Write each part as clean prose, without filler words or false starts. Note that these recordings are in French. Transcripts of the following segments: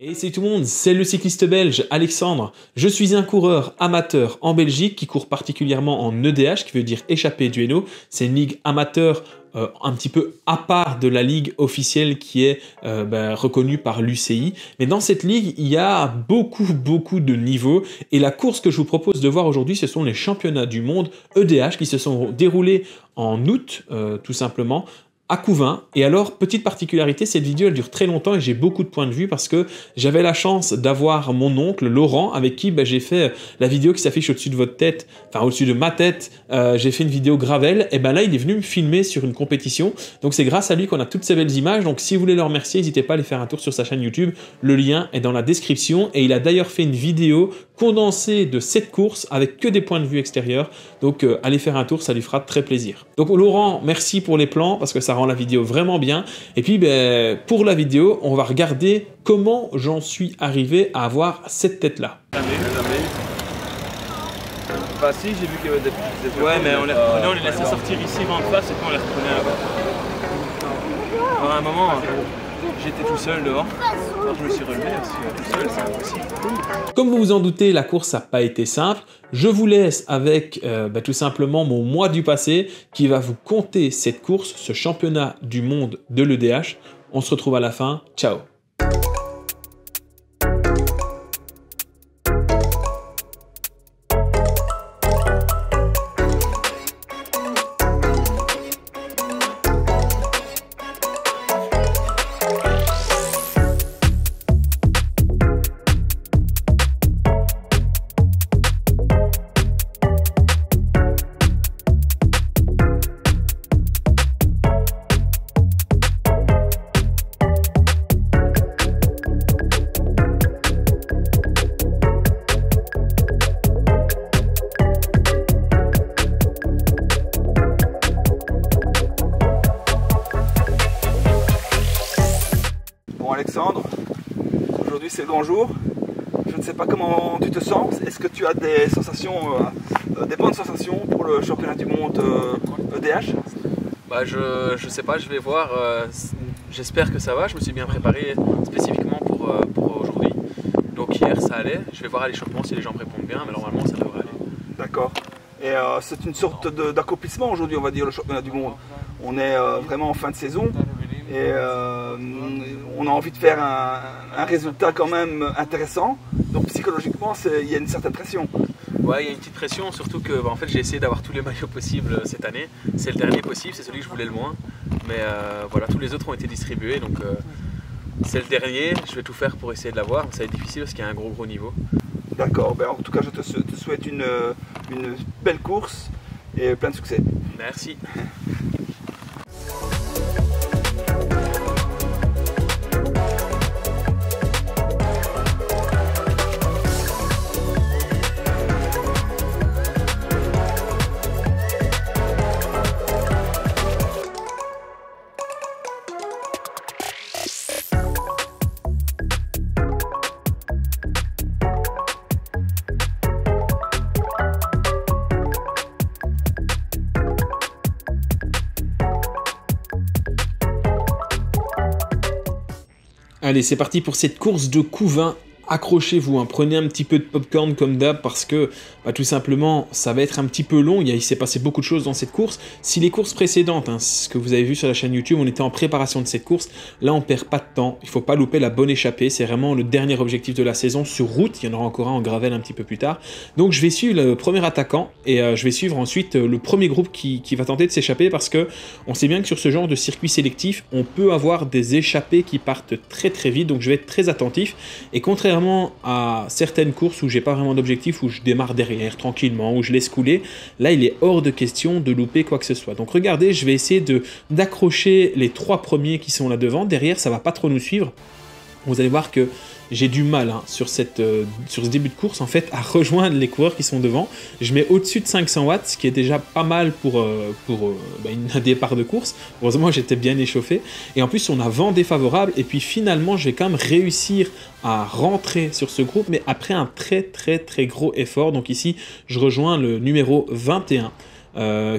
Et salut tout le monde, c'est le cycliste belge Alexandre. Je suis un coureur amateur en Belgique qui court particulièrement en EDH, qui veut dire échappée du Hainaut. C'est une ligue amateur un petit peu à part de la ligue officielle qui est reconnue par l'UCI. Mais dans cette ligue, il y a beaucoup de niveaux. Et la course que je vous propose de voir aujourd'hui, ce sont les championnats du monde EDH qui se sont déroulés en août, tout simplement, à Couvain. Et alors, petite particularité, cette vidéo elle dure très longtemps et j'ai beaucoup de points de vue parce que j'avais la chance d'avoir mon oncle Laurent avec qui j'ai fait la vidéo qui s'affiche au-dessus de votre tête, enfin au-dessus de ma tête. J'ai fait une vidéo Gravel et là il est venu me filmer sur une compétition, donc c'est grâce à lui qu'on a toutes ces belles images. Donc si vous voulez le remercier, n'hésitez pas à aller faire un tour sur sa chaîne YouTube, le lien est dans la description. Et il a d'ailleurs fait une vidéo condensée de cette course avec que des points de vue extérieurs, donc allez faire un tour, ça lui fera très plaisir. Donc Laurent, merci pour les plans parce que ça rend la vidéo vraiment bien. Et puis pour la vidéo, on va regarder comment j'en suis arrivé à avoir cette tête là. Jamais. Bah si, j'ai vu qu'il y avait des ouais, mais on les reprenait, on les laissait sortir ici vent de face et puis on les reprenait là-bas. À un moment, j'étais tout seul dehors. Alors je me suis relevé parce que tout seul, c'est impossible. Comme vous vous en doutez, la course n'a pas été simple. Je vous laisse avec tout simplement mon moi du passé qui va vous conter cette course, ce championnat du monde de l'EDH. On se retrouve à la fin. Ciao! Bon Alexandre, aujourd'hui c'est le grand jour. Je ne sais pas comment tu te sens. Est-ce que tu as des sensations, des bonnes sensations pour le championnat du monde EDH? Bah je sais pas, je vais voir. J'espère que ça va. Je me suis bien préparé spécifiquement pour aujourd'hui. Donc hier ça allait. Je vais voir à l'échauffement si les jambes répondent bien, mais normalement ça devrait aller. D'accord. Et c'est une sorte d'accomplissement aujourd'hui, on va dire, le championnat du monde. On est vraiment en fin de saison. Et on a envie de faire un résultat quand même intéressant. Donc psychologiquement, il y a une certaine pression. Ouais, il y a une petite pression, surtout que en fait, j'ai essayé d'avoir tous les maillots possibles cette année. C'est le dernier possible, c'est celui que je voulais le moins. Mais voilà, tous les autres ont été distribués, donc c'est le dernier. Je vais tout faire pour essayer de l'avoir, mais ça va être difficile parce qu'il y a un gros niveau. D'accord, en tout cas, je te souhaite une belle course et plein de succès. Merci. Allez, c'est parti pour cette course de Couvain. Accrochez-vous, hein, prenez un petit peu de popcorn comme d'hab parce que tout simplement ça va être un petit peu long. Il s'est passé beaucoup de choses dans cette course. Si les courses précédentes, ce que vous avez vu sur la chaîne YouTube, on était en préparation de cette course, là on perd pas de temps, il faut pas louper la bonne échappée, c'est vraiment le dernier objectif de la saison sur route. Il y en aura encore un en gravel un petit peu plus tard. Donc je vais suivre le premier attaquant et je vais suivre ensuite le premier groupe qui va tenter de s'échapper parce que on sait bien que sur ce genre de circuit sélectif, on peut avoir des échappées qui partent très vite, donc je vais être très attentif. Et contrairement à certaines courses où j'ai pas vraiment d'objectif, où je démarre derrière tranquillement, où je laisse couler, là il est hors de question de louper quoi que ce soit. Donc regardez, je vais essayer d'accrocher les 3 premiers qui sont là devant. Derrière ça va pas trop nous suivre. Vous allez voir que j'ai du mal sur ce début de course en fait à rejoindre les coureurs qui sont devant. Je mets au-dessus de 500 watts, ce qui est déjà pas mal pour un départ de course. Heureusement j'étais bien échauffé. Et en plus on a vent défavorable et puis finalement je vais quand même réussir à rentrer sur ce groupe, mais après un très gros effort. Donc ici je rejoins le numéro 21.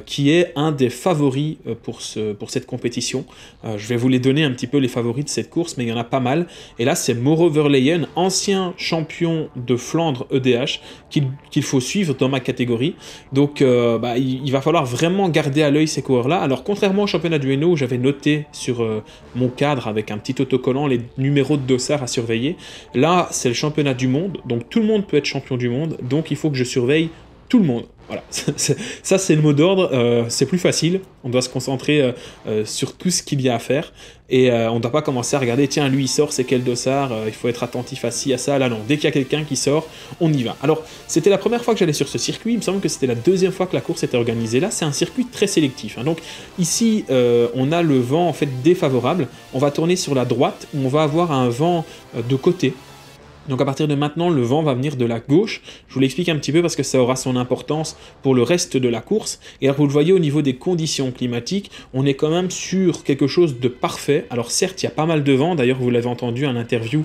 qui est un des favoris pour cette compétition. Je vais vous les donner un petit peu les favoris de cette course, mais il y en a pas mal. Et là, c'est Mauro Verleyen, ancien champion de Flandre EDH, qu'il faut suivre dans ma catégorie. Donc, il va falloir vraiment garder à l'œil ces coureurs-là. Alors, contrairement au championnat du Hainaut, où j'avais noté sur mon cadre avec un petit autocollant les numéros de dossard à surveiller, là, c'est le championnat du monde. Donc, tout le monde peut être champion du monde. Donc, il faut que je surveille tout le monde. Voilà, ça c'est le mot d'ordre, c'est plus facile, on doit se concentrer sur tout ce qu'il y a à faire, et on ne doit pas commencer à regarder, tiens, lui il sort, c'est quel dossard, il faut être attentif à ci, à ça, là non, dès qu'il y a quelqu'un qui sort, on y va. Alors, c'était la première fois que j'allais sur ce circuit, il me semble que c'était la deuxième fois que la course était organisée là, c'est un circuit très sélectif, hein. Donc ici, on a le vent en fait défavorable, on va tourner sur la droite, où on va avoir un vent de côté. Donc à partir de maintenant, le vent va venir de la gauche. Je vous l'explique un petit peu parce que ça aura son importance pour le reste de la course. Et alors vous le voyez au niveau des conditions climatiques, on est quand même sur quelque chose de parfait. Alors certes, il y a pas mal de vent. D'ailleurs, vous l'avez entendu, un interview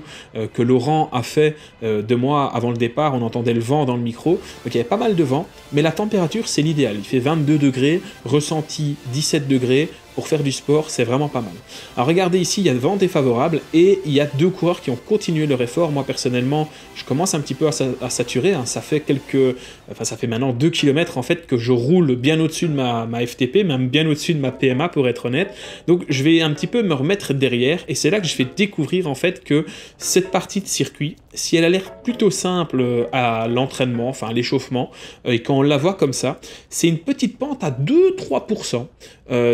que Laurent a fait de moi avant le départ. On entendait le vent dans le micro. Donc il y avait pas mal de vent. Mais la température, c'est l'idéal. Il fait 22 degrés, ressenti 17 degrés. Pour faire du sport, c'est vraiment pas mal. Alors regardez ici, il y a le vent défavorable et il y a deux coureurs qui ont continué leur effort. Moi personnellement, je commence un petit peu à saturer, hein. Ça fait maintenant 2 km en fait que je roule bien au-dessus de ma FTP, même bien au-dessus de ma PMA pour être honnête. Donc je vais un petit peu me remettre derrière et c'est là que je vais découvrir en fait que cette partie de circuit, si elle a l'air plutôt simple à l'entraînement, enfin à l'échauffement, et quand on la voit comme ça, c'est une petite pente à 2-3%.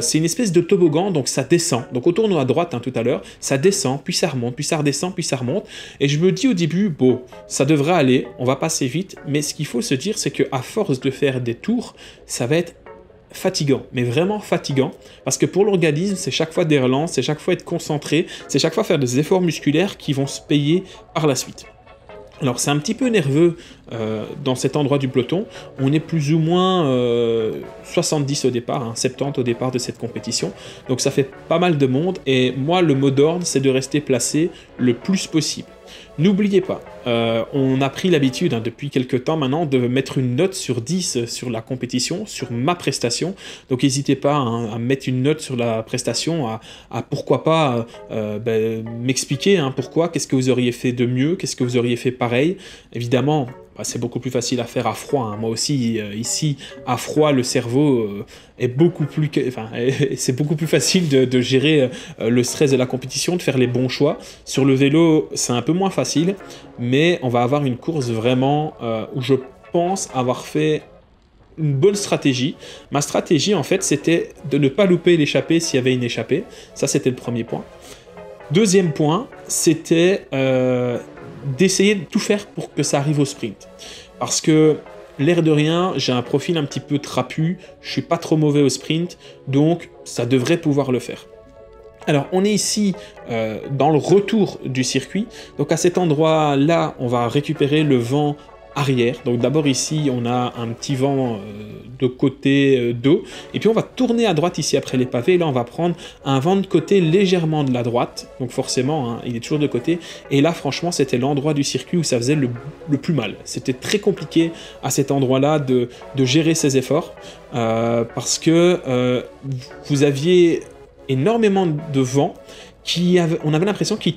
C'est une espèce de toboggan, donc ça descend. Donc au tournoi à droite, hein, tout à l'heure, ça descend, puis ça remonte, puis ça redescend, puis ça remonte. Et je me dis au début, bon, ça devrait aller, on va passer vite, mais ce qu'il faut se dire, c'est qu'à force de faire des tours, ça va être fatigant, mais vraiment fatigant, parce que pour l'organisme, c'est chaque fois des relances, c'est chaque fois être concentré, c'est chaque fois faire des efforts musculaires qui vont se payer par la suite. Alors c'est un petit peu nerveux dans cet endroit du peloton, on est plus ou moins 70 au départ, hein, 70 au départ de cette compétition, donc ça fait pas mal de monde, et moi le mot d'ordre c'est de rester placé le plus possible. N'oubliez pas, on a pris l'habitude depuis quelques temps maintenant de mettre une note sur 10 sur la compétition, sur ma prestation, donc n'hésitez pas à mettre une note sur la prestation, à pourquoi pas m'expliquer pourquoi, qu'est-ce que vous auriez fait de mieux, qu'est-ce que vous auriez fait pareil. Évidemment, c'est beaucoup plus facile à faire à froid, hein. Moi aussi, ici, à froid, le cerveau est beaucoup plus... c'est beaucoup plus facile de gérer le stress de la compétition, de faire les bons choix. Sur le vélo, c'est un peu moins facile, mais on va avoir une course vraiment où je pense avoir fait une bonne stratégie. Ma stratégie, en fait, c'était de ne pas louper l'échappée s'il y avait une échappée. Ça, c'était le premier point. Deuxième point, c'était... d'essayer de tout faire pour que ça arrive au sprint. Parce que, l'air de rien, j'ai un profil un petit peu trapu, je suis pas trop mauvais au sprint, donc ça devrait pouvoir le faire. Alors, on est ici dans le retour du circuit, donc à cet endroit-là, on va récupérer le vent arrière. Donc d'abord ici, on a un petit vent de côté d'eau, et puis on va tourner à droite ici après les pavés, et là on va prendre un vent de côté légèrement de la droite, donc forcément, hein, il est toujours de côté, et là franchement c'était l'endroit du circuit où ça faisait le plus mal. C'était très compliqué à cet endroit-là de gérer ses efforts, parce que vous aviez énormément de vent, on avait l'impression qu'il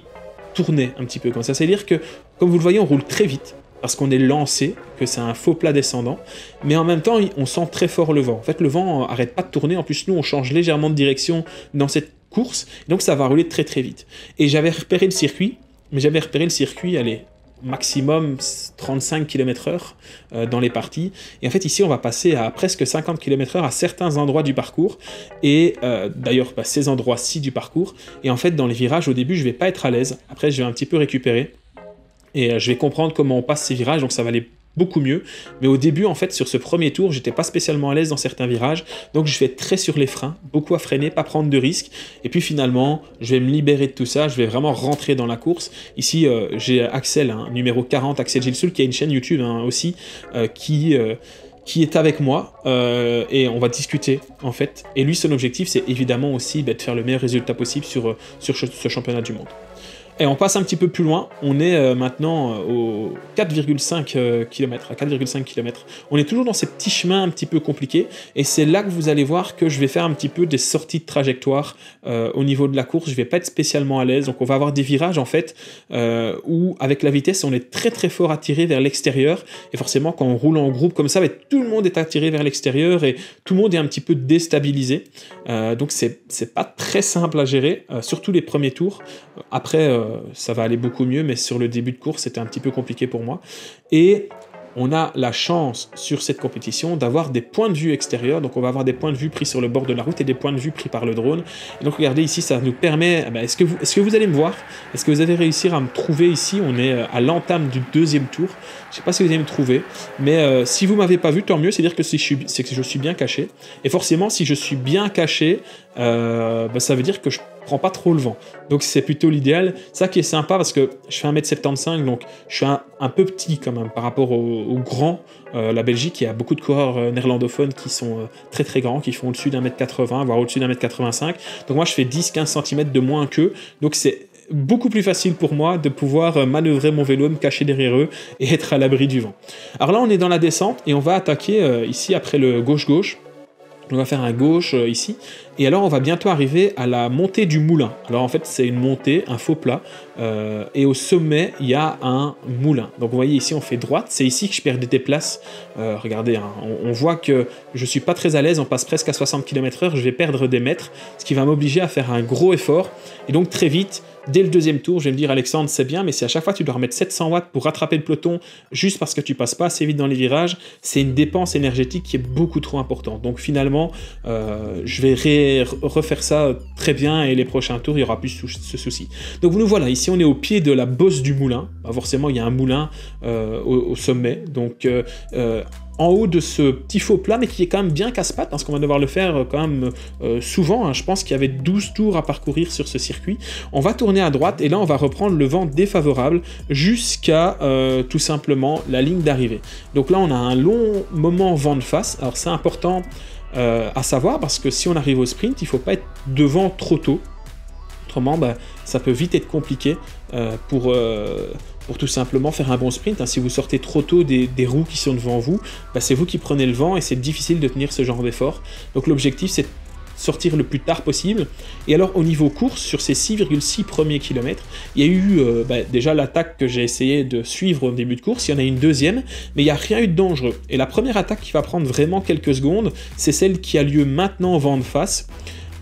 tournait un petit peu comme ça, c'est-à-dire que, comme vous le voyez, on roule très vite, parce qu'on est lancé, que c'est un faux plat descendant, mais en même temps, on sent très fort le vent. En fait, le vent arrête pas de tourner, en plus, nous, on change légèrement de direction dans cette course, donc ça va rouler très très vite. Et j'avais repéré le circuit, allez, maximum 35 km/h dans les parties, et en fait, ici, on va passer à presque 50 km/h à certains endroits du parcours, et d'ailleurs, ces endroits-ci du parcours, et en fait, dans les virages, au début, je vais pas être à l'aise, après, je vais un petit peu récupérer, et je vais comprendre comment on passe ces virages, donc ça va aller beaucoup mieux. Mais au début, en fait, sur ce premier tour, j'étais pas spécialement à l'aise dans certains virages, donc je vais être très sur les freins, beaucoup à freiner, pas prendre de risques, et puis finalement, je vais me libérer de tout ça, je vais vraiment rentrer dans la course. Ici, j'ai Axel, numéro 40, Axel Gilsoul, qui a une chaîne YouTube aussi, qui est avec moi, et on va discuter, en fait. Et lui, son objectif, c'est évidemment aussi de faire le meilleur résultat possible sur ce championnat du monde. Et on passe un petit peu plus loin, on est maintenant au 4,5 km, à 4,5 km. On est toujours dans ces petits chemins un petit peu compliqués, et c'est là que vous allez voir que je vais faire un petit peu des sorties de trajectoire au niveau de la course. Je vais pas être spécialement à l'aise, donc on va avoir des virages en fait où avec la vitesse on est très très fort attiré vers l'extérieur, et forcément quand on roule en groupe comme ça, tout le monde est attiré vers l'extérieur et tout le monde est un petit peu déstabilisé. Donc c'est pas très simple à gérer, surtout les premiers tours. Après ça va aller beaucoup mieux, mais sur le début de course c'était un petit peu compliqué pour moi. Et on a la chance sur cette compétition d'avoir des points de vue extérieurs, donc on va avoir des points de vue pris sur le bord de la route et des points de vue pris par le drone. Et donc regardez ici, ça nous permet, est-ce que vous allez me voir? Est-ce que vous allez réussir à me trouver ici? On est à l'entame du deuxième tour, je ne sais pas si vous allez me trouver, mais si vous ne m'avez pas vu, tant mieux, c'est-à-dire que c'est que je suis bien caché. Et forcément, si je suis bien caché, ça veut dire que je prends pas trop le vent, donc c'est plutôt l'idéal. Ça qui est sympa parce que je fais 1m75, donc je suis un peu petit quand même par rapport aux grands. La Belgique, il y a beaucoup de coureurs néerlandophones qui sont très très grands, qui font au-dessus d'1m80, voire au-dessus d'1m85, donc moi je fais 10-15 cm de moins qu'eux, donc c'est beaucoup plus facile pour moi de pouvoir manœuvrer mon vélo, me cacher derrière eux et être à l'abri du vent. Alors là on est dans la descente et on va attaquer ici après le gauche-gauche. On va faire un gauche ici, et alors on va bientôt arriver à la montée du moulin. Alors en fait c'est une montée, un faux plat, et au sommet il y a un moulin. Donc vous voyez ici on fait droite, c'est ici que je perds des places. Regardez, hein, on voit que je suis pas très à l'aise, on passe presque à 60 km/h, je vais perdre des mètres, ce qui va m'obliger à faire un gros effort, et donc très vite, dès le deuxième tour, je vais me dire Alexandre c'est bien, mais si à chaque fois tu dois remettre 700 watts pour rattraper le peloton juste parce que tu passes pas assez vite dans les virages, c'est une dépense énergétique qui est beaucoup trop importante. Donc finalement je vais refaire ça très bien, et les prochains tours il y aura plus ce souci. Donc nous voilà, ici on est au pied de la bosse du moulin. Forcément il y a un moulin au sommet, donc en haut de ce petit faux plat, mais qui est quand même bien casse-pattes, parce qu'on va devoir le faire quand même souvent, hein. Je pense qu'il y avait 12 tours à parcourir sur ce circuit. On va tourner à droite, et là on va reprendre le vent défavorable jusqu'à tout simplement la ligne d'arrivée. Donc là on a un long moment vent de face. Alors c'est important à savoir, parce que si on arrive au sprint, il ne faut pas être devant trop tôt. Autrement, ça peut vite être compliqué pour tout simplement faire un bon sprint. Si vous sortez trop tôt des roues qui sont devant vous, c'est vous qui prenez le vent, et c'est difficile de tenir ce genre d'effort. Donc l'objectif c'est de sortir le plus tard possible. Et alors au niveau course, sur ces 6,6 premiers kilomètres, il y a eu déjà l'attaque que j'ai essayé de suivre au début de course, il y en a une deuxième, mais il n'y a rien eu de dangereux. Et la première attaque qui va prendre vraiment quelques secondes, c'est celle qui a lieu maintenant vent de face.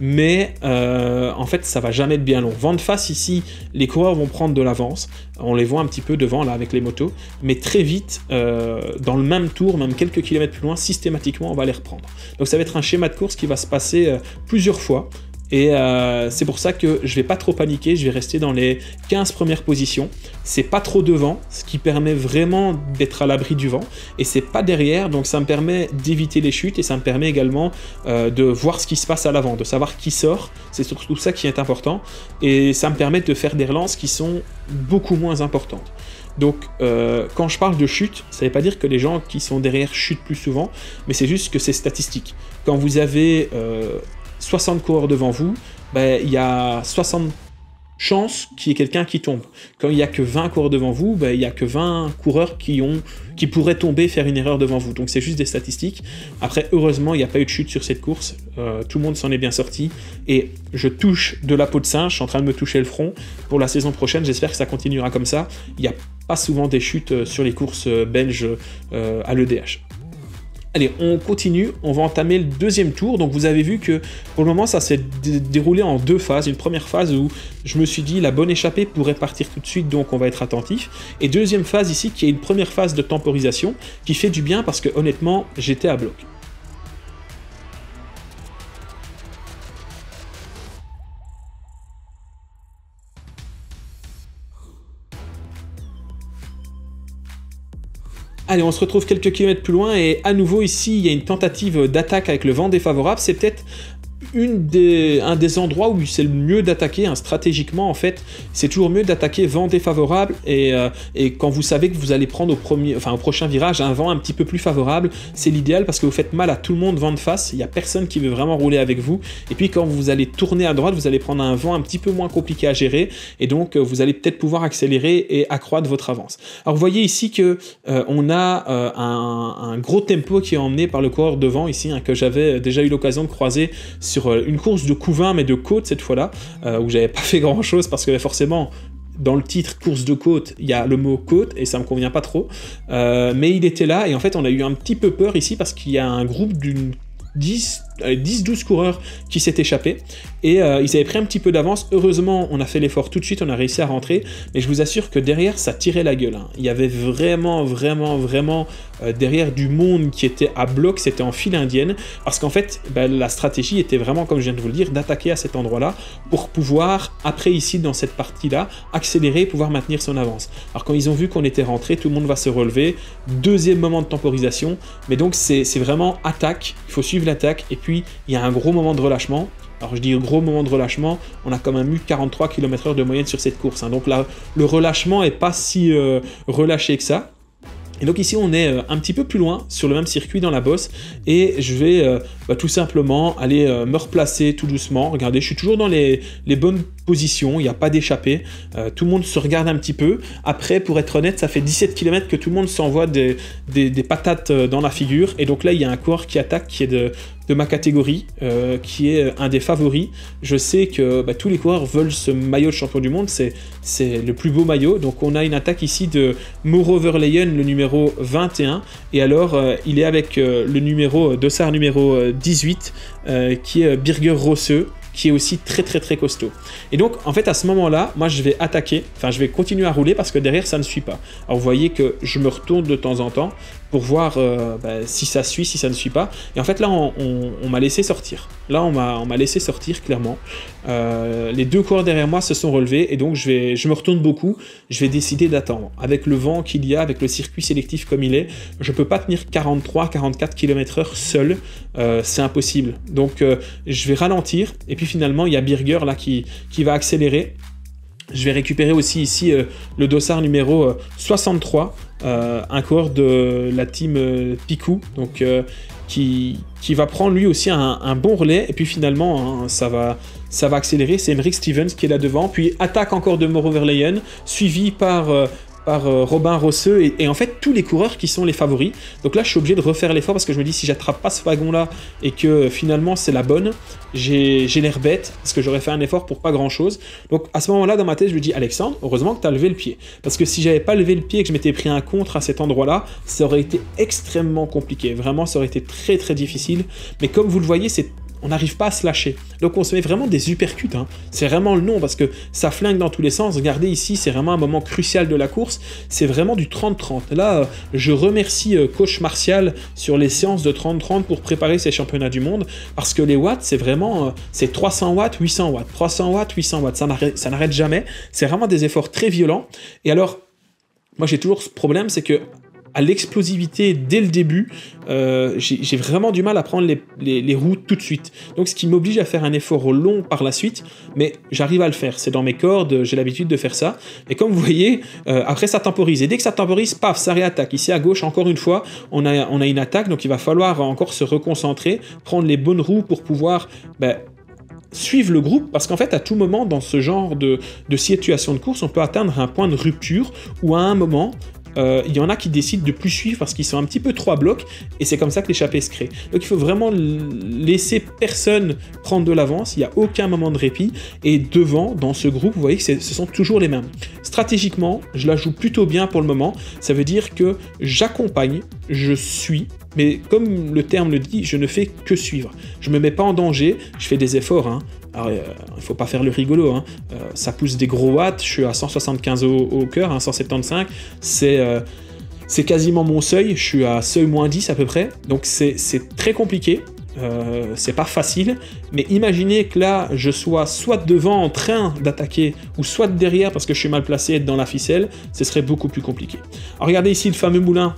Mais en fait ça va jamais être bien long. Vent de face ici, les coureurs vont prendre de l'avance, on les voit un petit peu devant là avec les motos, mais très vite dans le même tour, même quelques kilomètres plus loin, systématiquement on va les reprendre. Donc ça va être un schéma de course qui va se passer plusieurs fois. Et c'est pour ça que je vais pas trop paniquer, je vais rester dans les 15 premières positions. C'est pas trop devant, ce qui permet vraiment d'être à l'abri du vent, et c'est pas derrière, donc ça me permet d'éviter les chutes, et ça me permet également de voir ce qui se passe à l'avant, de savoir qui sort. C'est surtout ça qui est important, et ça me permet de faire des relances qui sont beaucoup moins importantes. Donc quand je parle de chute, ça ne veut pas dire que les gens qui sont derrière chutent plus souvent, mais c'est juste que c'est statistique. Quand vous avez 60 coureurs devant vous, il y a 60 chances qu'il y ait quelqu'un qui tombe. Quand il n'y a que 20 coureurs devant vous, il n'y a que 20 coureurs qui pourraient tomber, faire une erreur devant vous. Donc c'est juste des statistiques. Après, heureusement, il n'y a pas eu de chute sur cette course. Tout le monde s'en est bien sorti. Et je touche de la peau de singe, je suis en train de me toucher le front. Pour la saison prochaine, j'espère que ça continuera comme ça. Il n'y a pas souvent des chutes sur les courses belges à l'EDH. Allez, on continue, on va entamer le deuxième tour. Donc vous avez vu que pour le moment ça s'est déroulé en deux phases. Une première phase où je me suis dit la bonne échappée pourrait partir tout de suite, donc on va être attentif. Et deuxième phase ici qui est une première phase de temporisation qui fait du bien parce que honnêtement j'étais à bloc. Allez, on se retrouve quelques kilomètres plus loin, et à nouveau ici il y a une tentative d'attaque avec le vent défavorable. C'est peut-être un des endroits où c'est le mieux d'attaquer, hein, stratégiquement en fait, c'est toujours mieux d'attaquer vent défavorable et quand vous savez que vous allez prendre au prochain virage un vent un petit peu plus favorable, c'est l'idéal parce que vous faites mal à tout le monde vent de face, il n'y a personne qui veut vraiment rouler avec vous, et puis quand vous allez tourner à droite, vous allez prendre un vent un petit peu moins compliqué à gérer, et donc vous allez peut-être pouvoir accélérer et accroître votre avance. Alors vous voyez ici que on a un gros tempo qui est emmené par le coureur devant ici, hein, que j'avais déjà eu l'occasion de croiser sur une course de couvain mais de côte cette fois-là, où j'avais pas fait grand chose parce que forcément dans le titre course de côte il y a le mot côte et ça me convient pas trop, mais il était là et en fait on a eu un petit peu peur ici parce qu'il y a un groupe d'une 10-12 coureurs qui s'est échappé et ils avaient pris un petit peu d'avance. Heureusement on a fait l'effort tout de suite, on a réussi à rentrer, mais je vous assure que derrière ça tirait la gueule, hein. Il y avait vraiment derrière du monde qui était à bloc, c'était en file indienne, parce qu'en fait la stratégie était vraiment, comme je viens de vous le dire, d'attaquer à cet endroit là pour pouvoir après ici dans cette partie là accélérer et pouvoir maintenir son avance. Alors quand ils ont vu qu'on était rentré, tout le monde va se relever, deuxième moment de temporisation, mais donc c'est vraiment attaque, il faut suivre l'attaque, et puis il y a un gros moment de relâchement. Alors je dis gros moment de relâchement, on a quand même eu 43 km/h de moyenne sur cette course, hein. Donc là le relâchement est pas si relâché que ça. Et donc ici on est un petit peu plus loin sur le même circuit dans la bosse et je vais tout simplement aller me replacer tout doucement. Regardez, je suis toujours dans les bonnes positions, il n'y a pas d'échappée, tout le monde se regarde un petit peu. Après, pour être honnête, ça fait 17 km que tout le monde s'envoie des patates dans la figure, et donc là il y a un coureur qui attaque qui est de ma catégorie, qui est un des favoris. Je sais que tous les coureurs veulent ce maillot de champion du monde, c'est le plus beau maillot. Donc on a une attaque ici de Mauro Verleyen, le numéro 21, et alors il est avec le dossard numéro 18, qui est Birger Rosseux, qui est aussi très costaud. Et donc en fait à ce moment-là, moi je vais attaquer, je vais continuer à rouler parce que derrière ça ne suit pas. Alors vous voyez que je me retourne de temps en temps pour voir si ça suit, si ça ne suit pas. Et en fait là on m'a laissé sortir. Là on m'a laissé sortir clairement. Les deux coureurs derrière moi se sont relevés et donc je me retourne beaucoup. Je vais décider d'attendre. Avec le vent qu'il y a, avec le circuit sélectif comme il est, je peux pas tenir 43-44 km/h seul. C'est impossible. Donc je vais ralentir et puis finalement il y a Birger là qui va accélérer. Je vais récupérer aussi ici le dossard numéro 63, un coureur de la team Picou, donc qui va prendre lui aussi un bon relais, et puis finalement hein, ça va accélérer. C'est Henrik Stevens qui est là devant, puis attaque encore de Mauro Verleyen, suivi par Robin Rosseux et en fait tous les coureurs qui sont les favoris. Donc là je suis obligé de refaire l'effort parce que je me dis si j'attrape pas ce wagon là et que finalement c'est la bonne, j'ai l'air bête parce que j'aurais fait un effort pour pas grand chose. Donc à ce moment là dans ma tête je me dis Alexandre, heureusement que tu as levé le pied, parce que si j'avais pas levé le pied et que je m'étais pris un contre à cet endroit là, ça aurait été extrêmement compliqué, vraiment ça aurait été très difficile. Mais comme vous le voyez, on n'arrive pas à se lâcher. Donc on se met vraiment des uppercuts, hein. C'est vraiment le nom parce que ça flingue dans tous les sens. Regardez ici, c'est vraiment un moment crucial de la course. C'est vraiment du 30-30. Là, je remercie coach Martial sur les séances de 30-30 pour préparer ces championnats du monde, parce que les watts, c'est vraiment c'est 300 watts, 800 watts, 300 watts, 800 watts. Ça n'arrête jamais. C'est vraiment des efforts très violents. Et alors, moi j'ai toujours ce problème, c'est que à l'explosivité dès le début, j'ai vraiment du mal à prendre les routes tout de suite. Donc ce qui m'oblige à faire un effort long par la suite, mais j'arrive à le faire. C'est dans mes cordes, j'ai l'habitude de faire ça. Et comme vous voyez, après ça temporise. Et dès que ça temporise, paf, ça réattaque. Ici à gauche, encore une fois, on a une attaque, donc il va falloir encore se reconcentrer, prendre les bonnes roues pour pouvoir suivre le groupe, parce qu'en fait à tout moment dans ce genre de situation de course, on peut atteindre un point de rupture où à un moment il y en a qui décident de plus suivre parce qu'ils sont un petit peu trop à bloc, et c'est comme ça que l'échappée se crée. Donc il faut vraiment laisser personne prendre de l'avance, il n'y a aucun moment de répit, et devant, dans ce groupe, vous voyez que ce sont toujours les mêmes. Stratégiquement, je la joue plutôt bien pour le moment, ça veut dire que j'accompagne, je suis, mais comme le terme le dit, je ne fais que suivre. Je ne me mets pas en danger, je fais des efforts, hein. Alors, il ne faut pas faire le rigolo, hein. Ça pousse des gros watts, je suis à 175 au cœur, hein, 175, c'est quasiment mon seuil, je suis à seuil moins 10 à peu près, donc c'est très compliqué, c'est pas facile, mais imaginez que là, je sois soit devant en train d'attaquer, ou soit derrière parce que je suis mal placé, être dans la ficelle, ce serait beaucoup plus compliqué. Alors regardez ici le fameux moulin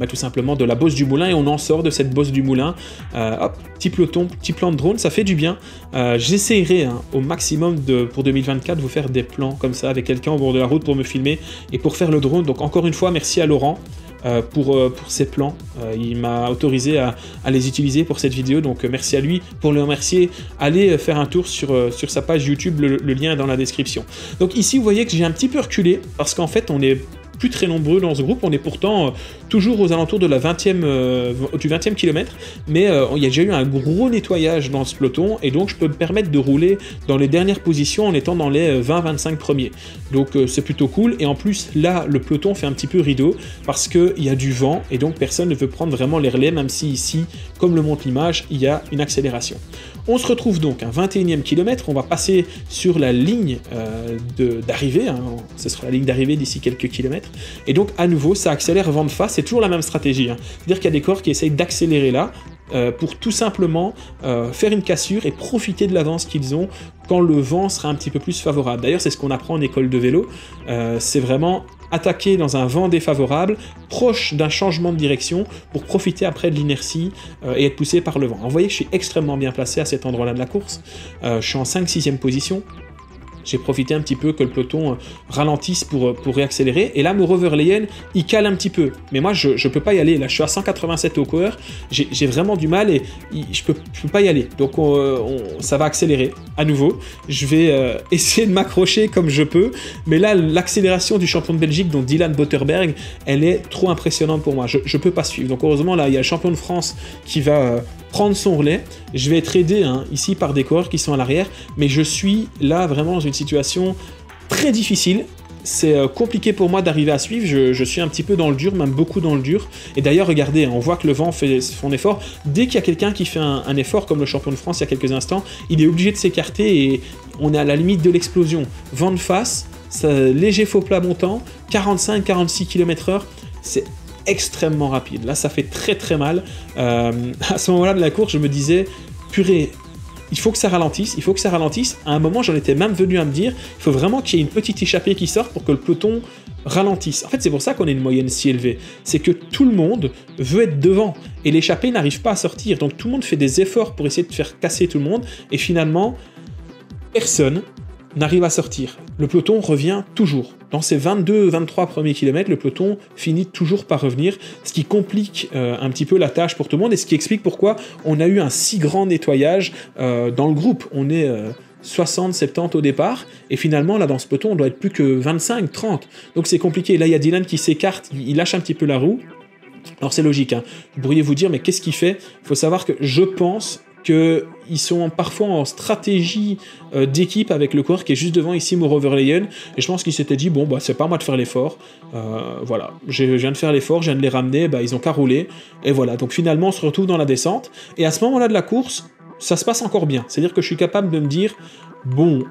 tout simplement de la bosse du moulin, et on en sort de cette bosse du moulin. Hop, petit peloton, petit plan de drone, ça fait du bien. J'essaierai au maximum pour 2024 vous faire des plans comme ça avec quelqu'un au bord de la route pour me filmer et pour faire le drone. Donc encore une fois, merci à Laurent pour ces plans. Il m'a autorisé à les utiliser pour cette vidéo, donc merci à lui. Pour le remercier, allez faire un tour sur sa page YouTube, le lien est dans la description. Donc ici vous voyez que j'ai un petit peu reculé parce qu'en fait on est plus très nombreux dans ce groupe, on est pourtant toujours aux alentours de la 20e, du 20e kilomètre, mais il y a déjà eu un gros nettoyage dans ce peloton, et donc je peux me permettre de rouler dans les dernières positions en étant dans les 20-25 premiers. Donc c'est plutôt cool, et en plus là le peloton fait un petit peu rideau, parce qu'il y a du vent, et donc personne ne veut prendre vraiment les relais, même si ici, comme le montre l'image, il y a une accélération. On se retrouve donc à 21e kilomètre, on va passer sur la ligne d'arrivée, ce sera la ligne d'arrivée d'ici quelques kilomètres, et donc à nouveau ça accélère vent de face, c'est toujours la même stratégie, c'est-à-dire qu'il y a des coureurs qui essayent d'accélérer là, pour tout simplement faire une cassure et profiter de l'avance qu'ils ont quand le vent sera un petit peu plus favorable. D'ailleurs c'est ce qu'on apprend en école de vélo, c'est vraiment attaquer dans un vent défavorable, proche d'un changement de direction, pour profiter après de l'inertie et être poussé par le vent. Alors, vous voyez que je suis extrêmement bien placé à cet endroit-là de la course, je suis en 5-6e position. J'ai profité un petit peu que le peloton ralentisse pour réaccélérer. Et là, mon Roverleyen, il cale un petit peu. Mais moi, je ne peux pas y aller. Là, je suis à 187 au coureur. J'ai vraiment du mal et je peux pas y aller. Donc, ça va accélérer à nouveau. Je vais essayer de m'accrocher comme je peux. Mais là, l'accélération du champion de Belgique, donc Dylan Botterberg, elle est trop impressionnante pour moi. Je ne peux pas suivre. Donc, heureusement, là, il y a le champion de France qui va prendre son relais. Je vais être aidé ici par des coureurs qui sont à l'arrière, mais je suis là vraiment dans une situation très difficile. C'est compliqué pour moi d'arriver à suivre, je suis un petit peu dans le dur, même beaucoup dans le dur. Et d'ailleurs, regardez, on voit que le vent fait son effort. Dès qu'il y a quelqu'un qui fait un effort, comme le champion de France il y a quelques instants, il est obligé de s'écarter et on est à la limite de l'explosion. Vent de face, léger faux plat montant, 45-46 km/h, c'est extrêmement rapide. Là, ça fait très très mal. À ce moment-là de la course, je me disais, purée, il faut que ça ralentisse, il faut que ça ralentisse. À un moment, j'en étais même venu à me dire, il faut vraiment qu'il y ait une petite échappée qui sorte pour que le peloton ralentisse. En fait, c'est pour ça qu'on a une moyenne si élevée. C'est que tout le monde veut être devant et l'échappée n'arrive pas à sortir. Donc tout le monde fait des efforts pour essayer de faire casser tout le monde et finalement, personne n'arrive à sortir. Le peloton revient toujours. Dans ces 22-23 premiers kilomètres, le peloton finit toujours par revenir, ce qui complique un petit peu la tâche pour tout le monde et ce qui explique pourquoi on a eu un si grand nettoyage dans le groupe. On est 60-70 au départ, et finalement, là, dans ce peloton, on doit être plus que 25-30. Donc c'est compliqué. Là, il y a Dylan qui s'écarte, il lâche un petit peu la roue. Alors c'est logique, vous pourriez vous dire, mais qu'est-ce qu'il fait? Il faut savoir que je pense qu'ils sont parfois en stratégie d'équipe avec le coureur qui est juste devant ici, mon Roverleyen, et je pense qu'il s'était dit, bon, bah, c'est pas à moi de faire l'effort, voilà, je viens de faire l'effort, je viens de les ramener, bah, ils ont qu'à rouler, et voilà, donc finalement on se retrouve dans la descente, et à ce moment-là de la course, ça se passe encore bien, c'est-à-dire que je suis capable de me dire, bon,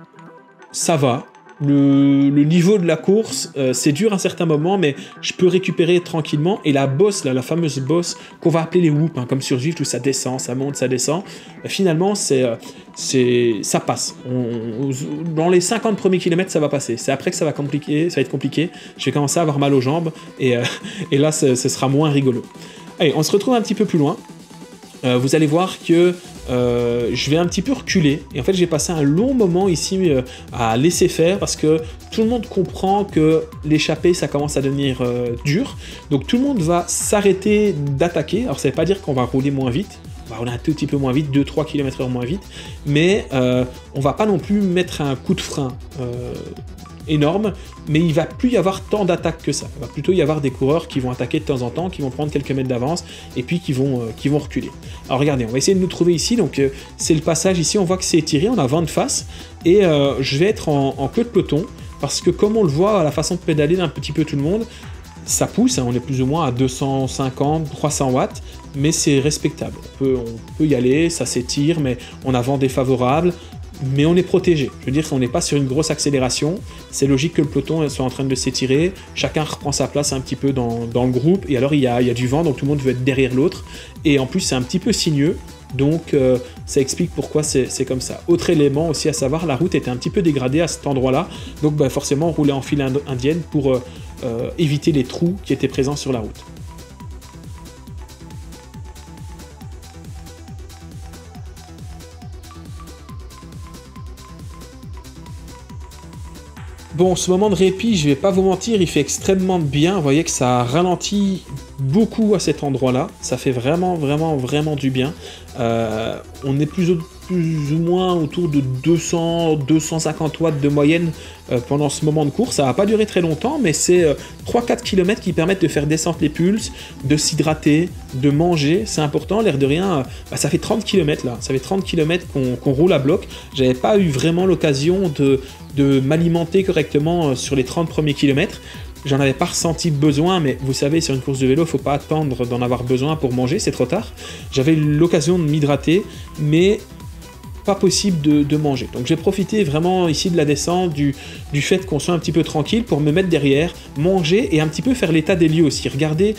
ça va, le niveau de la course, c'est dur à certains moments, mais je peux récupérer tranquillement. Et la bosse, là, la fameuse bosse qu'on va appeler les whoops, comme sur Zwift où ça descend, ça monte, ça descend, finalement, ça passe. Dans les 50 premiers kilomètres, ça va passer. C'est après que ça va être compliqué. Je vais commencer à avoir mal aux jambes, et là, ce sera moins rigolo. Allez, on se retrouve un petit peu plus loin. Vous allez voir que je vais un petit peu reculer, et en fait j'ai passé un long moment ici à laisser faire, parce que tout le monde comprend que l'échappée ça commence à devenir dur, donc tout le monde va s'arrêter d'attaquer. Alors ça veut pas dire qu'on va rouler moins vite, on va rouler un tout petit peu moins vite, 2-3 km/h moins vite, mais on va pas non plus mettre un coup de frein énorme, mais il va plus y avoir tant d'attaques que ça. Il va plutôt y avoir des coureurs qui vont attaquer de temps en temps, qui vont prendre quelques mètres d'avance, et puis qui vont reculer. Alors regardez, on va essayer de nous trouver ici, donc c'est le passage ici, on voit que c'est étiré, on a vent de face, et je vais être en queue de peloton, parce que comme on le voit à la façon de pédaler d'un petit peu tout le monde, ça pousse, on est plus ou moins à 250-300 watts, mais c'est respectable. On peut y aller, ça s'étire, mais on a vent défavorable, mais on est protégé. Je veux dire qu'on n'est pas sur une grosse accélération, c'est logique que le peloton soit en train de s'étirer, chacun reprend sa place un petit peu dans le groupe, et alors il y a du vent, donc tout le monde veut être derrière l'autre, et en plus c'est un petit peu sinueux, donc ça explique pourquoi c'est comme ça. Autre élément aussi à savoir, la route était un petit peu dégradée à cet endroit-là, donc bah, forcément on roulait en file indienne pour éviter les trous qui étaient présents sur la route. Bon, ce moment de répit, je vais pas vous mentir, il fait extrêmement bien. Vous voyez que ça ralentit beaucoup à cet endroit-là. Ça fait vraiment du bien. On est plus ou moins autour de 200-250 watts de moyenne pendant ce moment de course. Ça va pas durer très longtemps, mais c'est 3-4 km qui permettent de faire descendre les pulses, de s'hydrater, de manger. C'est important, l'air de rien. Ça fait 30 km là. Ça fait 30 km qu'on roule à bloc. J'avais pas eu vraiment l'occasion de m'alimenter correctement sur les 30 premiers kilomètres. J'en avais pas ressenti besoin, mais vous savez, sur une course de vélo, il faut pas attendre d'en avoir besoin pour manger, c'est trop tard. J'avais eu l'occasion de m'hydrater, mais pas possible de manger. Donc j'ai profité vraiment ici de la descente, du fait qu'on soit un petit peu tranquille pour me mettre derrière, manger et un petit peu faire l'état des lieux aussi. Regardez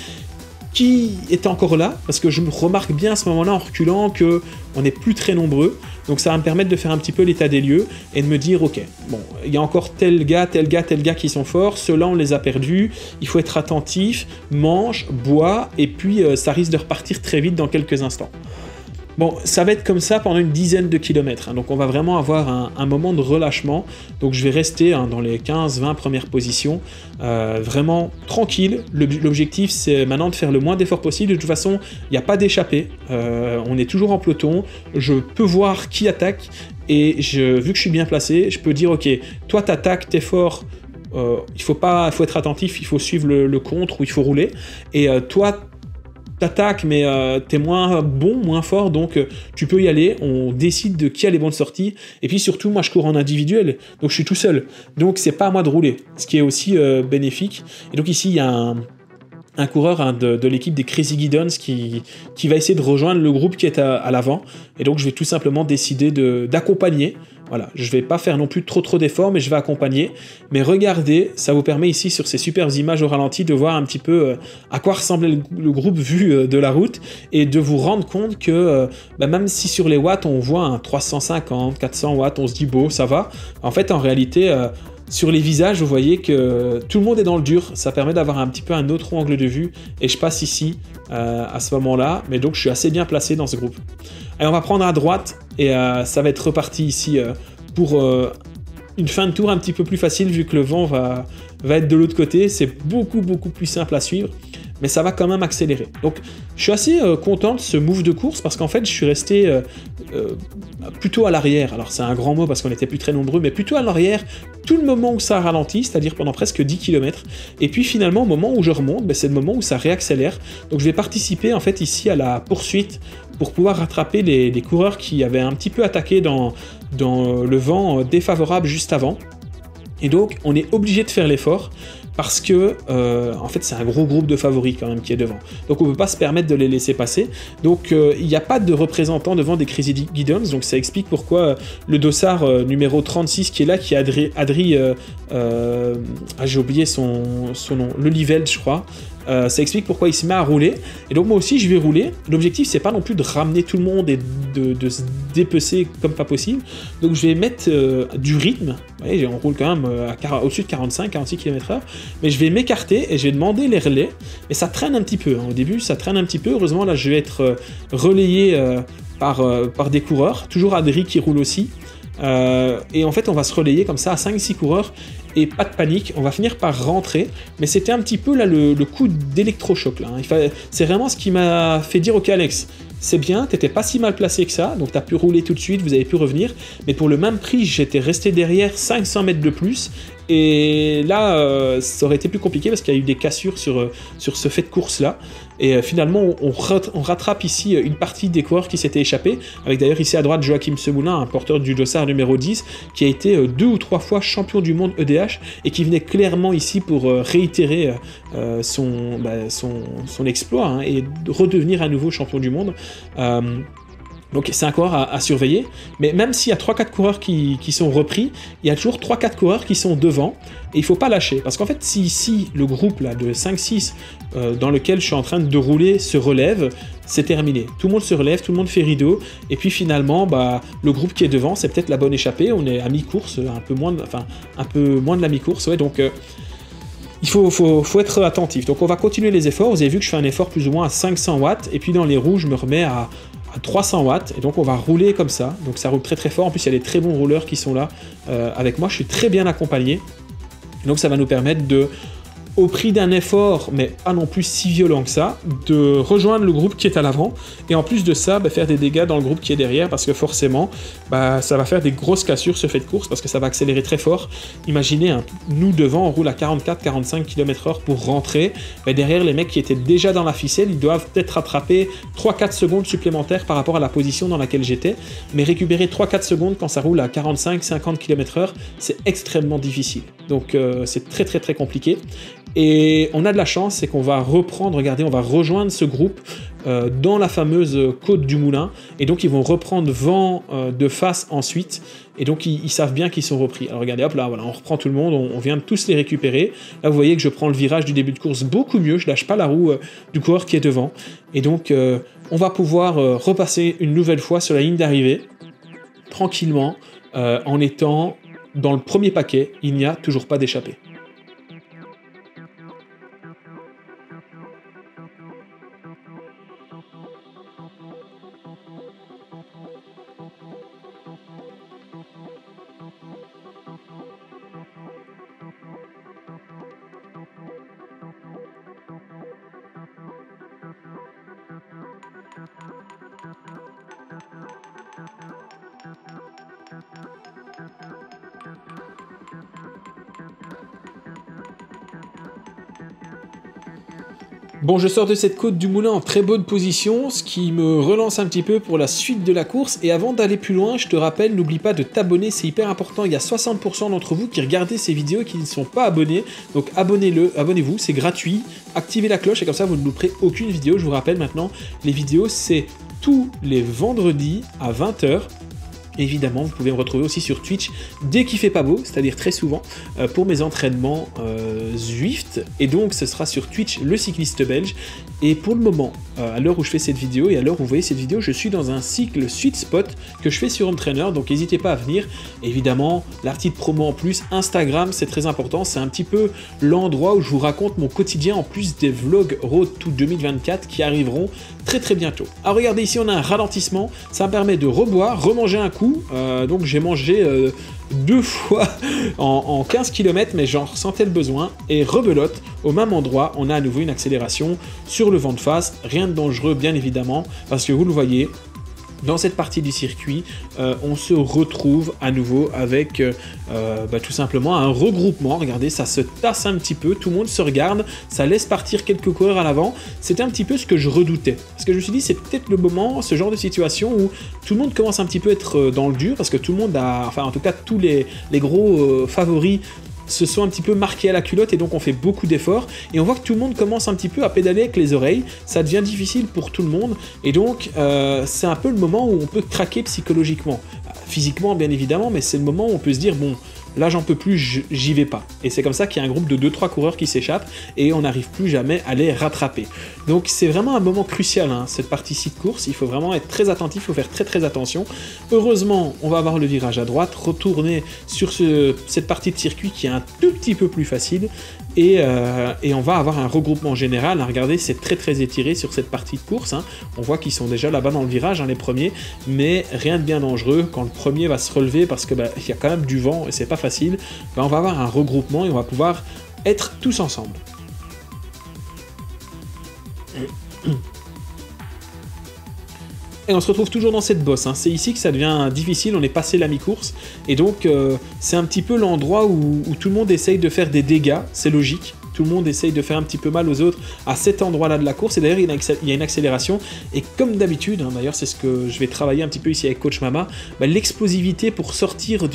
qui est encore là, parce que je me remarque bien à ce moment-là en reculant qu'on n'est plus très nombreux, donc ça va me permettre de faire un petit peu l'état des lieux et de me dire ok, bon, il y a encore tel gars qui sont forts, ceux-là on les a perdus, il faut être attentif, mange, bois, et puis ça risque de repartir très vite dans quelques instants. Bon, ça va être comme ça pendant une dizaine de kilomètres, hein, donc on va vraiment avoir un moment de relâchement, donc je vais rester dans les 15-20 premières positions, vraiment tranquille. L'objectif c'est maintenant de faire le moins d'efforts possible. De toute façon, il n'y a pas d'échappée, on est toujours en peloton, je peux voir qui attaque, et vu que je suis bien placé, je peux dire ok, toi t'attaques, t'es fort, il faut être attentif, il faut suivre le contre, ou il faut rouler, et toi t'attaques, mais t'es moins bon, moins fort, donc tu peux y aller. On décide de qui a les bonnes sorties, et puis surtout moi je cours en individuel, donc je suis tout seul, donc c'est pas à moi de rouler, ce qui est aussi bénéfique. Et donc ici il y a un coureur de l'équipe des Crazy Giddens qui va essayer de rejoindre le groupe qui est à l'avant, et donc je vais tout simplement décider d'accompagner. Voilà, je vais pas faire non plus trop d'efforts, mais je vais accompagner. Mais regardez, ça vous permet ici sur ces superbes images au ralenti de voir un petit peu à quoi ressemblait le groupe vu de la route, et de vous rendre compte que même si sur les watts on voit un 350, 400 watts, on se dit beau, ça va. En fait, en réalité, sur les visages, vous voyez que tout le monde est dans le dur. Ça permet d'avoir un petit peu un autre angle de vue, et je passe ici à ce moment-là, mais donc je suis assez bien placé dans ce groupe. Allez, on va prendre à droite, et ça va être reparti ici pour une fin de tour un petit peu plus facile, vu que le vent va être de l'autre côté. C'est beaucoup plus simple à suivre, mais ça va quand même accélérer. Donc je suis assez content de ce move de course, parce qu'en fait je suis resté plutôt à l'arrière. Alors c'est un grand mot parce qu'on n'était plus très nombreux, mais plutôt à l'arrière tout le moment où ça ralentit, c'est-à-dire pendant presque 10 km. Et puis finalement au moment où je remonte, c'est le moment où ça réaccélère. Donc je vais participer en fait ici à la poursuite pour pouvoir rattraper les coureurs qui avaient un petit peu attaqué dans le vent défavorable juste avant. Et donc on est obligé de faire l'effort, parce que en fait c'est un gros groupe de favoris quand même qui est devant, donc on peut pas se permettre de les laisser passer. Donc il n'y a pas de représentant devant des Crazy Giddens, donc ça explique pourquoi le dossard numéro 36 qui est là, qui est Adri j'ai oublié son nom, le Liveld je crois. Ça explique pourquoi il se met à rouler, et donc moi aussi je vais rouler. L'objectif c'est pas non plus de ramener tout le monde et de se dépecer comme pas possible, donc je vais mettre du rythme. Vous voyez, on roule quand même au-dessus de 45-46 km/h, mais je vais m'écarter et je vais demander les relais, et ça traîne un petit peu, hein. Au début ça traîne un petit peu, heureusement là je vais être relayé par des coureurs, toujours Adri qui roule aussi. Et en fait on va se relayer comme ça à 5-6 coureurs, et pas de panique, on va finir par rentrer. Mais c'était un petit peu là le coup d'électrochoc là, hein. C'est vraiment ce qui m'a fait dire ok Alex, c'est bien, t'étais pas si mal placé que ça, donc t'as pu rouler tout de suite, vous avez pu revenir, mais pour le même prix j'étais resté derrière 500 mètres de plus, et là ça aurait été plus compliqué parce qu'il y a eu des cassures sur ce fait de course là, et finalement on rattrape ici une partie des coureurs qui s'étaient échappés, avec d'ailleurs ici à droite Joachim Semoulin, un porteur du dossard numéro 10, qui a été 2 ou 3 fois champion du monde EDH, et qui venait clairement ici pour réitérer son exploit, hein, et redevenir à nouveau champion du monde. Donc c'est un coureur à surveiller, mais même s'il y a 3-4 coureurs qui sont repris, il y a toujours 3-4 coureurs qui sont devant, et il faut pas lâcher, parce qu'en fait si ici le groupe là de 5-6 dans lequel je suis en train de rouler se relève, c'est terminé. Tout le monde se relève, tout le monde fait rideau, et puis finalement le groupe qui est devant c'est peut-être la bonne échappée, on est à mi-course, un peu moins de la mi-course, ouais, donc il faut être attentif. Donc on va continuer les efforts. Vous avez vu que je fais un effort plus ou moins à 500 watts, et puis dans les roues je me remets à 300 watts, et donc on va rouler comme ça. Donc ça roule très fort, en plus il y a des très bons rouleurs qui sont là avec moi, je suis très bien accompagné. Donc ça va nous permettre de, au prix d'un effort, mais pas non plus si violent que ça, de rejoindre le groupe qui est à l'avant, et en plus de ça, faire des dégâts dans le groupe qui est derrière, parce que forcément, ça va faire des grosses cassures ce fait de course, parce que ça va accélérer très fort. Imaginez, nous devant, on roule à 44-45 km/h pour rentrer, derrière les mecs qui étaient déjà dans la ficelle, ils doivent peut-être rattraper 3-4 secondes supplémentaires par rapport à la position dans laquelle j'étais, mais récupérer 3-4 secondes quand ça roule à 45-50 km/h, c'est extrêmement difficile. Donc c'est très très très compliqué. Et on a de la chance, c'est qu'on va reprendre, regardez, on va rejoindre ce groupe dans la fameuse côte du Moulin, et donc ils vont reprendre vent de face ensuite, et donc ils savent bien qu'ils sont repris. Alors regardez, hop là, voilà, on reprend tout le monde, on vient de tous les récupérer. Là vous voyez que je prends le virage du début de course beaucoup mieux, je lâche pas la roue du coureur qui est devant, et donc on va pouvoir repasser une nouvelle fois sur la ligne d'arrivée, tranquillement, en étant dans le premier paquet, il n'y a toujours pas d'échappée. Bon, je sors de cette côte du Moulin en très bonne position, ce qui me relance un petit peu pour la suite de la course. Et avant d'aller plus loin, je te rappelle, n'oublie pas de t'abonner, c'est hyper important. Il y a 60% d'entre vous qui regardez ces vidéos et qui ne sont pas abonnés. Donc abonnez-vous, c'est gratuit. Activez la cloche et comme ça vous ne louperez aucune vidéo. Je vous rappelle maintenant, les vidéos c'est tous les vendredis à 20 h. Évidemment, vous pouvez me retrouver aussi sur Twitch dès qu'il fait pas beau, c'est-à-dire très souvent, pour mes entraînements Zwift. Et donc, ce sera sur Twitch, le cycliste belge. Et pour le moment, à l'heure où je fais cette vidéo et à l'heure où vous voyez cette vidéo, je suis dans un cycle Sweet Spot que je fais sur Home Trainer. Donc, n'hésitez pas à venir. Évidemment, la petite promo en plus, Instagram, c'est très important. C'est un petit peu l'endroit où je vous raconte mon quotidien en plus des vlogs Road to 2024 qui arriveront très très bientôt. Alors regardez ici, on a un ralentissement. Ça me permet de reboire, remanger un coup. Donc j'ai mangé 2 fois en 15 km, mais j'en ressentais le besoin. Et rebelote, au même endroit, on a à nouveau une accélération sur le vent de face. Rien de dangereux, bien évidemment, parce que vous le voyez, dans cette partie du circuit, on se retrouve à nouveau avec tout simplement un regroupement. Regardez, ça se tasse un petit peu, tout le monde se regarde, ça laisse partir quelques coureurs à l'avant. C'était un petit peu ce que je redoutais. Parce que je me suis dit, c'est peut-être le moment, ce genre de situation où tout le monde commence un petit peu à être dans le dur, parce que tout le monde a, enfin en tout cas tous les gros favoris se sont un petit peu marqués à la culotte et donc on fait beaucoup d'efforts et on voit que tout le monde commence un petit peu à pédaler avec les oreilles, ça devient difficile pour tout le monde et donc c'est un peu le moment où on peut craquer psychologiquement, physiquement bien évidemment, mais c'est le moment où on peut se dire bon, là j'en peux plus, j'y vais pas. Et c'est comme ça qu'il y a un groupe de 2-3 coureurs qui s'échappent et on n'arrive plus jamais à les rattraper. Donc c'est vraiment un moment crucial, hein, cette partie-ci de course, il faut vraiment être très attentif, il faut faire très très attention. Heureusement, on va avoir le virage à droite, retourner sur cette partie de circuit qui est un tout petit peu plus facile et on va avoir un regroupement général. Regardez, c'est très très étiré sur cette partie de course, hein. On voit qu'ils sont déjà là-bas dans le virage, hein, les premiers, mais rien de bien dangereux. Quand le premier va se relever parce que il y a quand même du vent et c'est pas facile, on va avoir un regroupement et on va pouvoir être tous ensemble. Et on se retrouve toujours dans cette bosse, hein. C'est ici que ça devient difficile, on est passé la mi-course, et donc c'est un petit peu l'endroit où tout le monde essaye de faire des dégâts, c'est logique. Tout le monde essaye de faire un petit peu mal aux autres à cet endroit-là de la course. Et d'ailleurs, il y a une accélération. Et comme d'habitude, hein, d'ailleurs, c'est ce que je vais travailler un petit peu ici avec Coach Mama, l'explosivité pour sortir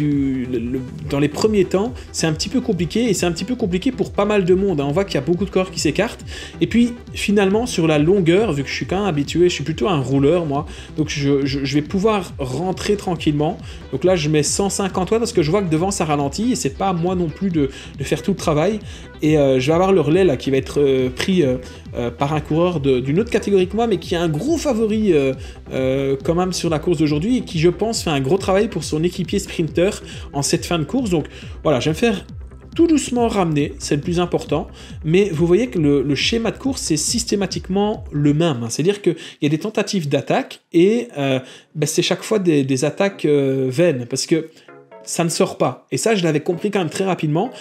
dans les premiers temps, c'est un petit peu compliqué. Et c'est un petit peu compliqué pour pas mal de monde, hein. On voit qu'il y a beaucoup de coureurs qui s'écartent. Et puis, finalement, sur la longueur, vu que je suis quand même habitué, je suis plutôt un rouleur, moi. Donc, je vais pouvoir rentrer tranquillement. Donc là, je mets 150 watts parce que je vois que devant, ça ralentit. Et c'est pas à moi non plus de faire tout le travail. Et je vais avoir le relais là qui va être pris par un coureur d'une autre catégorie que moi, mais qui est un gros favori quand même sur la course d'aujourd'hui et qui, je pense, fait un gros travail pour son équipier sprinter en cette fin de course. Donc voilà, je vais me faire tout doucement ramener, c'est le plus important, mais vous voyez que le schéma de course c'est systématiquement le même, hein. C'est-à-dire qu'il y a des tentatives d'attaque et c'est chaque fois des attaques vaines, parce que ça ne sort pas. Et ça, je l'avais compris quand même très rapidement.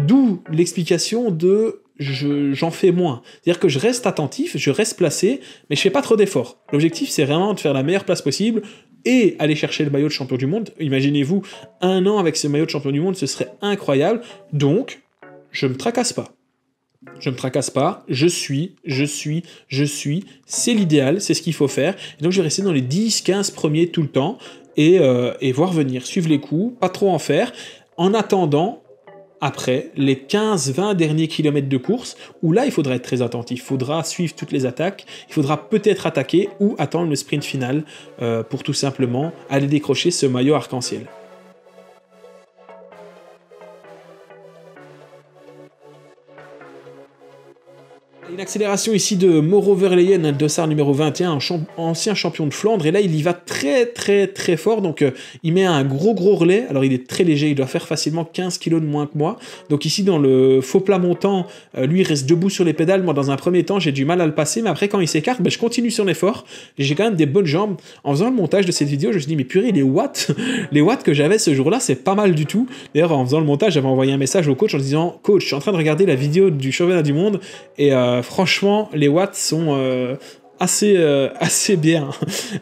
D'où l'explication de j'en fais moins. C'est-à-dire que je reste attentif, je reste placé, mais je fais pas trop d'efforts. L'objectif, c'est vraiment de faire la meilleure place possible et aller chercher le maillot de champion du monde. Imaginez-vous, 1 an avec ce maillot de champion du monde, ce serait incroyable. Donc, je me tracasse pas. Je me tracasse pas, je suis, c'est l'idéal, c'est ce qu'il faut faire. Et donc je vais rester dans les 10-15 premiers tout le temps et voir venir, suivre les coups, pas trop en faire. En attendant, après, les 15-20 derniers kilomètres de course, où là il faudra être très attentif, il faudra suivre toutes les attaques, il faudra peut-être attaquer ou attendre le sprint final pour tout simplement aller décrocher ce maillot arc-en-ciel. Une accélération ici de Mauro Verleyen, un dossard numéro 21, ancien champion de Flandre, et là il y va très fort, donc il met un gros relais, alors il est très léger, il doit faire facilement 15 kg de moins que moi, donc ici dans le faux plat montant, lui il reste debout sur les pédales, moi dans un premier temps j'ai du mal à le passer, mais après quand il s'écarte, je continue son effort, et j'ai quand même des bonnes jambes. En faisant le montage de cette vidéo, je me suis dit mais purée, les watts que j'avais ce jour-là, c'est pas mal du tout. D'ailleurs en faisant le montage, j'avais envoyé un message au coach en disant coach, je suis en train de regarder la vidéo du championnat du monde, et franchement, les watts sont assez bien.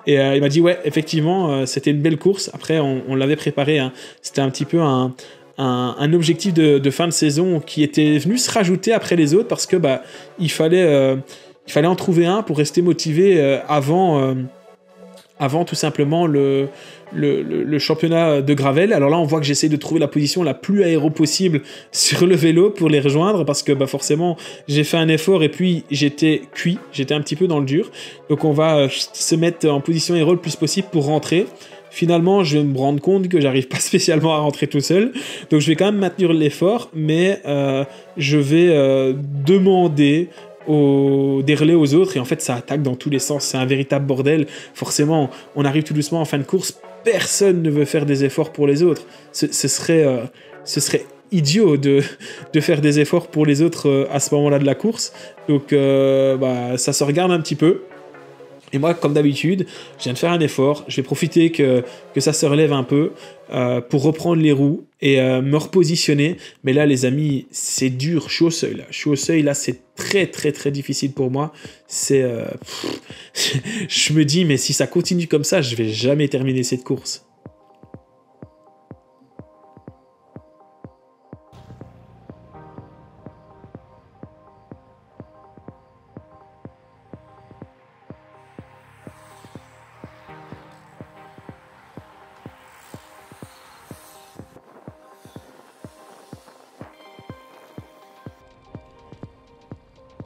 Et il m'a dit, ouais, effectivement, c'était une belle course. Après, on l'avait préparé. Hein. C'était un petit peu un objectif de fin de saison qui était venu se rajouter après les autres parce que il fallait en trouver un pour rester motivé avant tout simplement le championnat de Gravel. Alors là, on voit que j'essaie de trouver la position la plus aéro possible sur le vélo pour les rejoindre parce que forcément, j'ai fait un effort et puis j'étais cuit, j'étais un petit peu dans le dur. Donc on va se mettre en position aéro le plus possible pour rentrer. Finalement, je vais me rendre compte que j'arrive pas spécialement à rentrer tout seul. Donc je vais quand même maintenir l'effort, mais je vais demander des relais aux autres et en fait ça attaque dans tous les sens, c'est un véritable bordel. Forcément, on arrive tout doucement en fin de course, personne ne veut faire des efforts pour les autres. Ce serait idiot de faire des efforts pour les autres à ce moment-là de la course. Donc ça se regarde un petit peu. Et moi, comme d'habitude, je viens de faire un effort, je vais profiter que ça se relève un peu pour reprendre les roues et me repositionner. Mais là, les amis, c'est dur, je suis au seuil. Là. Je suis au seuil, là, c'est très difficile pour moi. Je me dis, mais si ça continue comme ça, je vais jamais terminer cette course.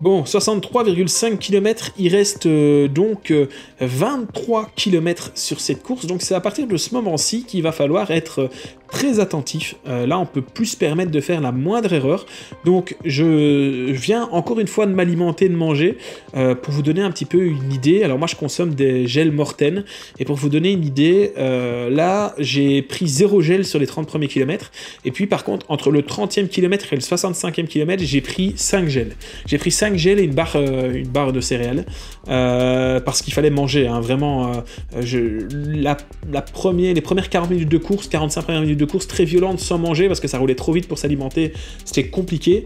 Bon, 63,5 km, il reste donc 23 km sur cette course, donc c'est à partir de ce moment-ci qu'il va falloir être très attentif. Là, on peut plus se permettre de faire la moindre erreur, donc je viens encore une fois de m'alimenter, de manger, pour vous donner un petit peu une idée. Alors moi, je consomme des gels Morten, et pour vous donner une idée, là, j'ai pris 0 gel sur les 30 premiers kilomètres, et puis par contre, entre le 30e kilomètre et le 65e kilomètre, j'ai pris 5 gels. J'ai pris 5 gels et une barre de céréales parce qu'il fallait manger, hein, vraiment. Les premières 40 minutes de course, 45 premières minutes de course très violentes sans manger parce que ça roulait trop vite pour s'alimenter, c'était compliqué.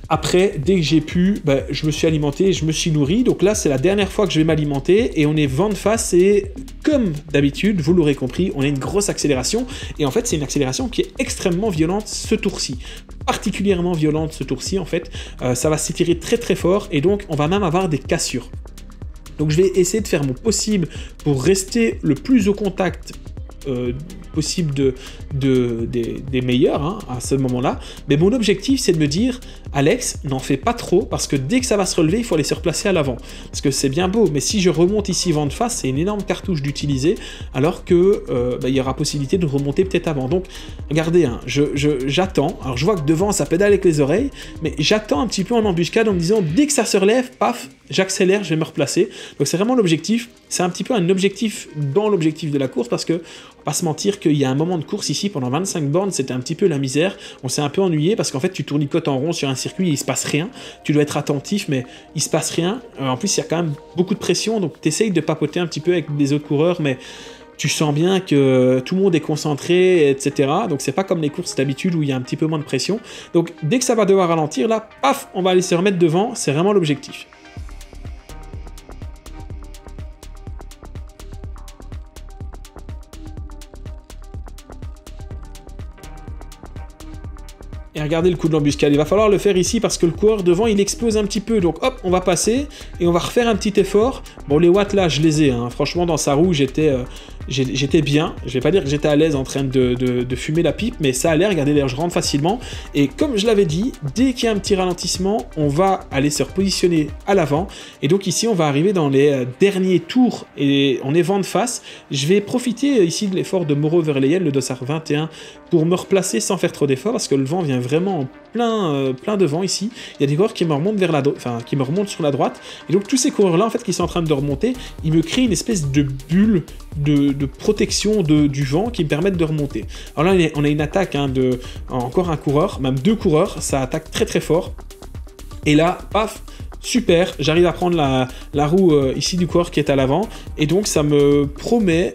Après, dès que j'ai pu, je me suis alimenté, je me suis nourri. Donc là, c'est la dernière fois que je vais m'alimenter et on est vent de face et comme d'habitude, vous l'aurez compris, on a une grosse accélération et en fait, c'est une accélération qui est extrêmement violente ce tour-ci. Particulièrement violente ce tour-ci en fait. Ça va s'étirer très fort et donc on va même avoir des cassures. Donc je vais essayer de faire mon possible pour rester le plus au contact possible des meilleurs hein, à ce moment-là. Mais mon objectif, c'est de me dire, Alex, n'en fais pas trop, parce que dès que ça va se relever, il faut aller se replacer à l'avant. Parce que c'est bien beau, mais si je remonte ici vent de face, c'est une énorme cartouche d'utiliser, alors que il y aura possibilité de remonter peut-être avant. Donc, regardez, hein, j'attends. Alors, je vois que devant, ça pédale avec les oreilles, mais j'attends un petit peu en embuscade en me disant, dès que ça se relève, paf, j'accélère, je vais me replacer. Donc, c'est vraiment l'objectif. C'est un petit peu un objectif dans l'objectif de la course, parce que pas se mentir qu'il y a un moment de course ici, pendant 25 bornes, c'était un petit peu la misère. On s'est un peu ennuyé parce qu'en fait, tu tournicotes en rond sur un circuit et il se passe rien. Tu dois être attentif, mais il se passe rien. En plus, il y a quand même beaucoup de pression, donc tu essayes de papoter un petit peu avec des autres coureurs, mais tu sens bien que tout le monde est concentré, etc. Donc c'est pas comme les courses d'habitude où il y a un petit peu moins de pression. Donc dès que ça va devoir ralentir, là, paf, on va aller se remettre devant, c'est vraiment l'objectif. Et regardez le coup de l'embuscade, il va falloir le faire ici parce que le coureur devant il explose un petit peu, donc hop, on va passer et on va refaire un petit effort. Bon, les watts là je les ai, hein. Franchement dans sa roue j'étais bien, je vais pas dire que j'étais à l'aise en train de fumer la pipe, mais ça allait, regardez d'ailleurs je rentre facilement, et comme je l'avais dit, dès qu'il y a un petit ralentissement, on va aller se repositionner à l'avant, et donc ici on va arriver dans les derniers tours, et on est vent de face. Je vais profiter ici de l'effort de Mauro Verleyen, le dossard 21, pour me replacer sans faire trop d'efforts, parce que le vent vient vraiment en plein devant ici. Il y a des coureurs qui me remontent qui me remontent sur la droite, et donc tous ces coureurs là en fait qui sont en train de remonter, ils me créent une espèce de bulle de protection du vent qui me permettent de remonter. Alors là on a une attaque hein, encore un coureur, même 2 coureurs, ça attaque très très fort, et là paf, super, j'arrive à prendre la roue ici du coureur qui est à l'avant, et donc ça me promet,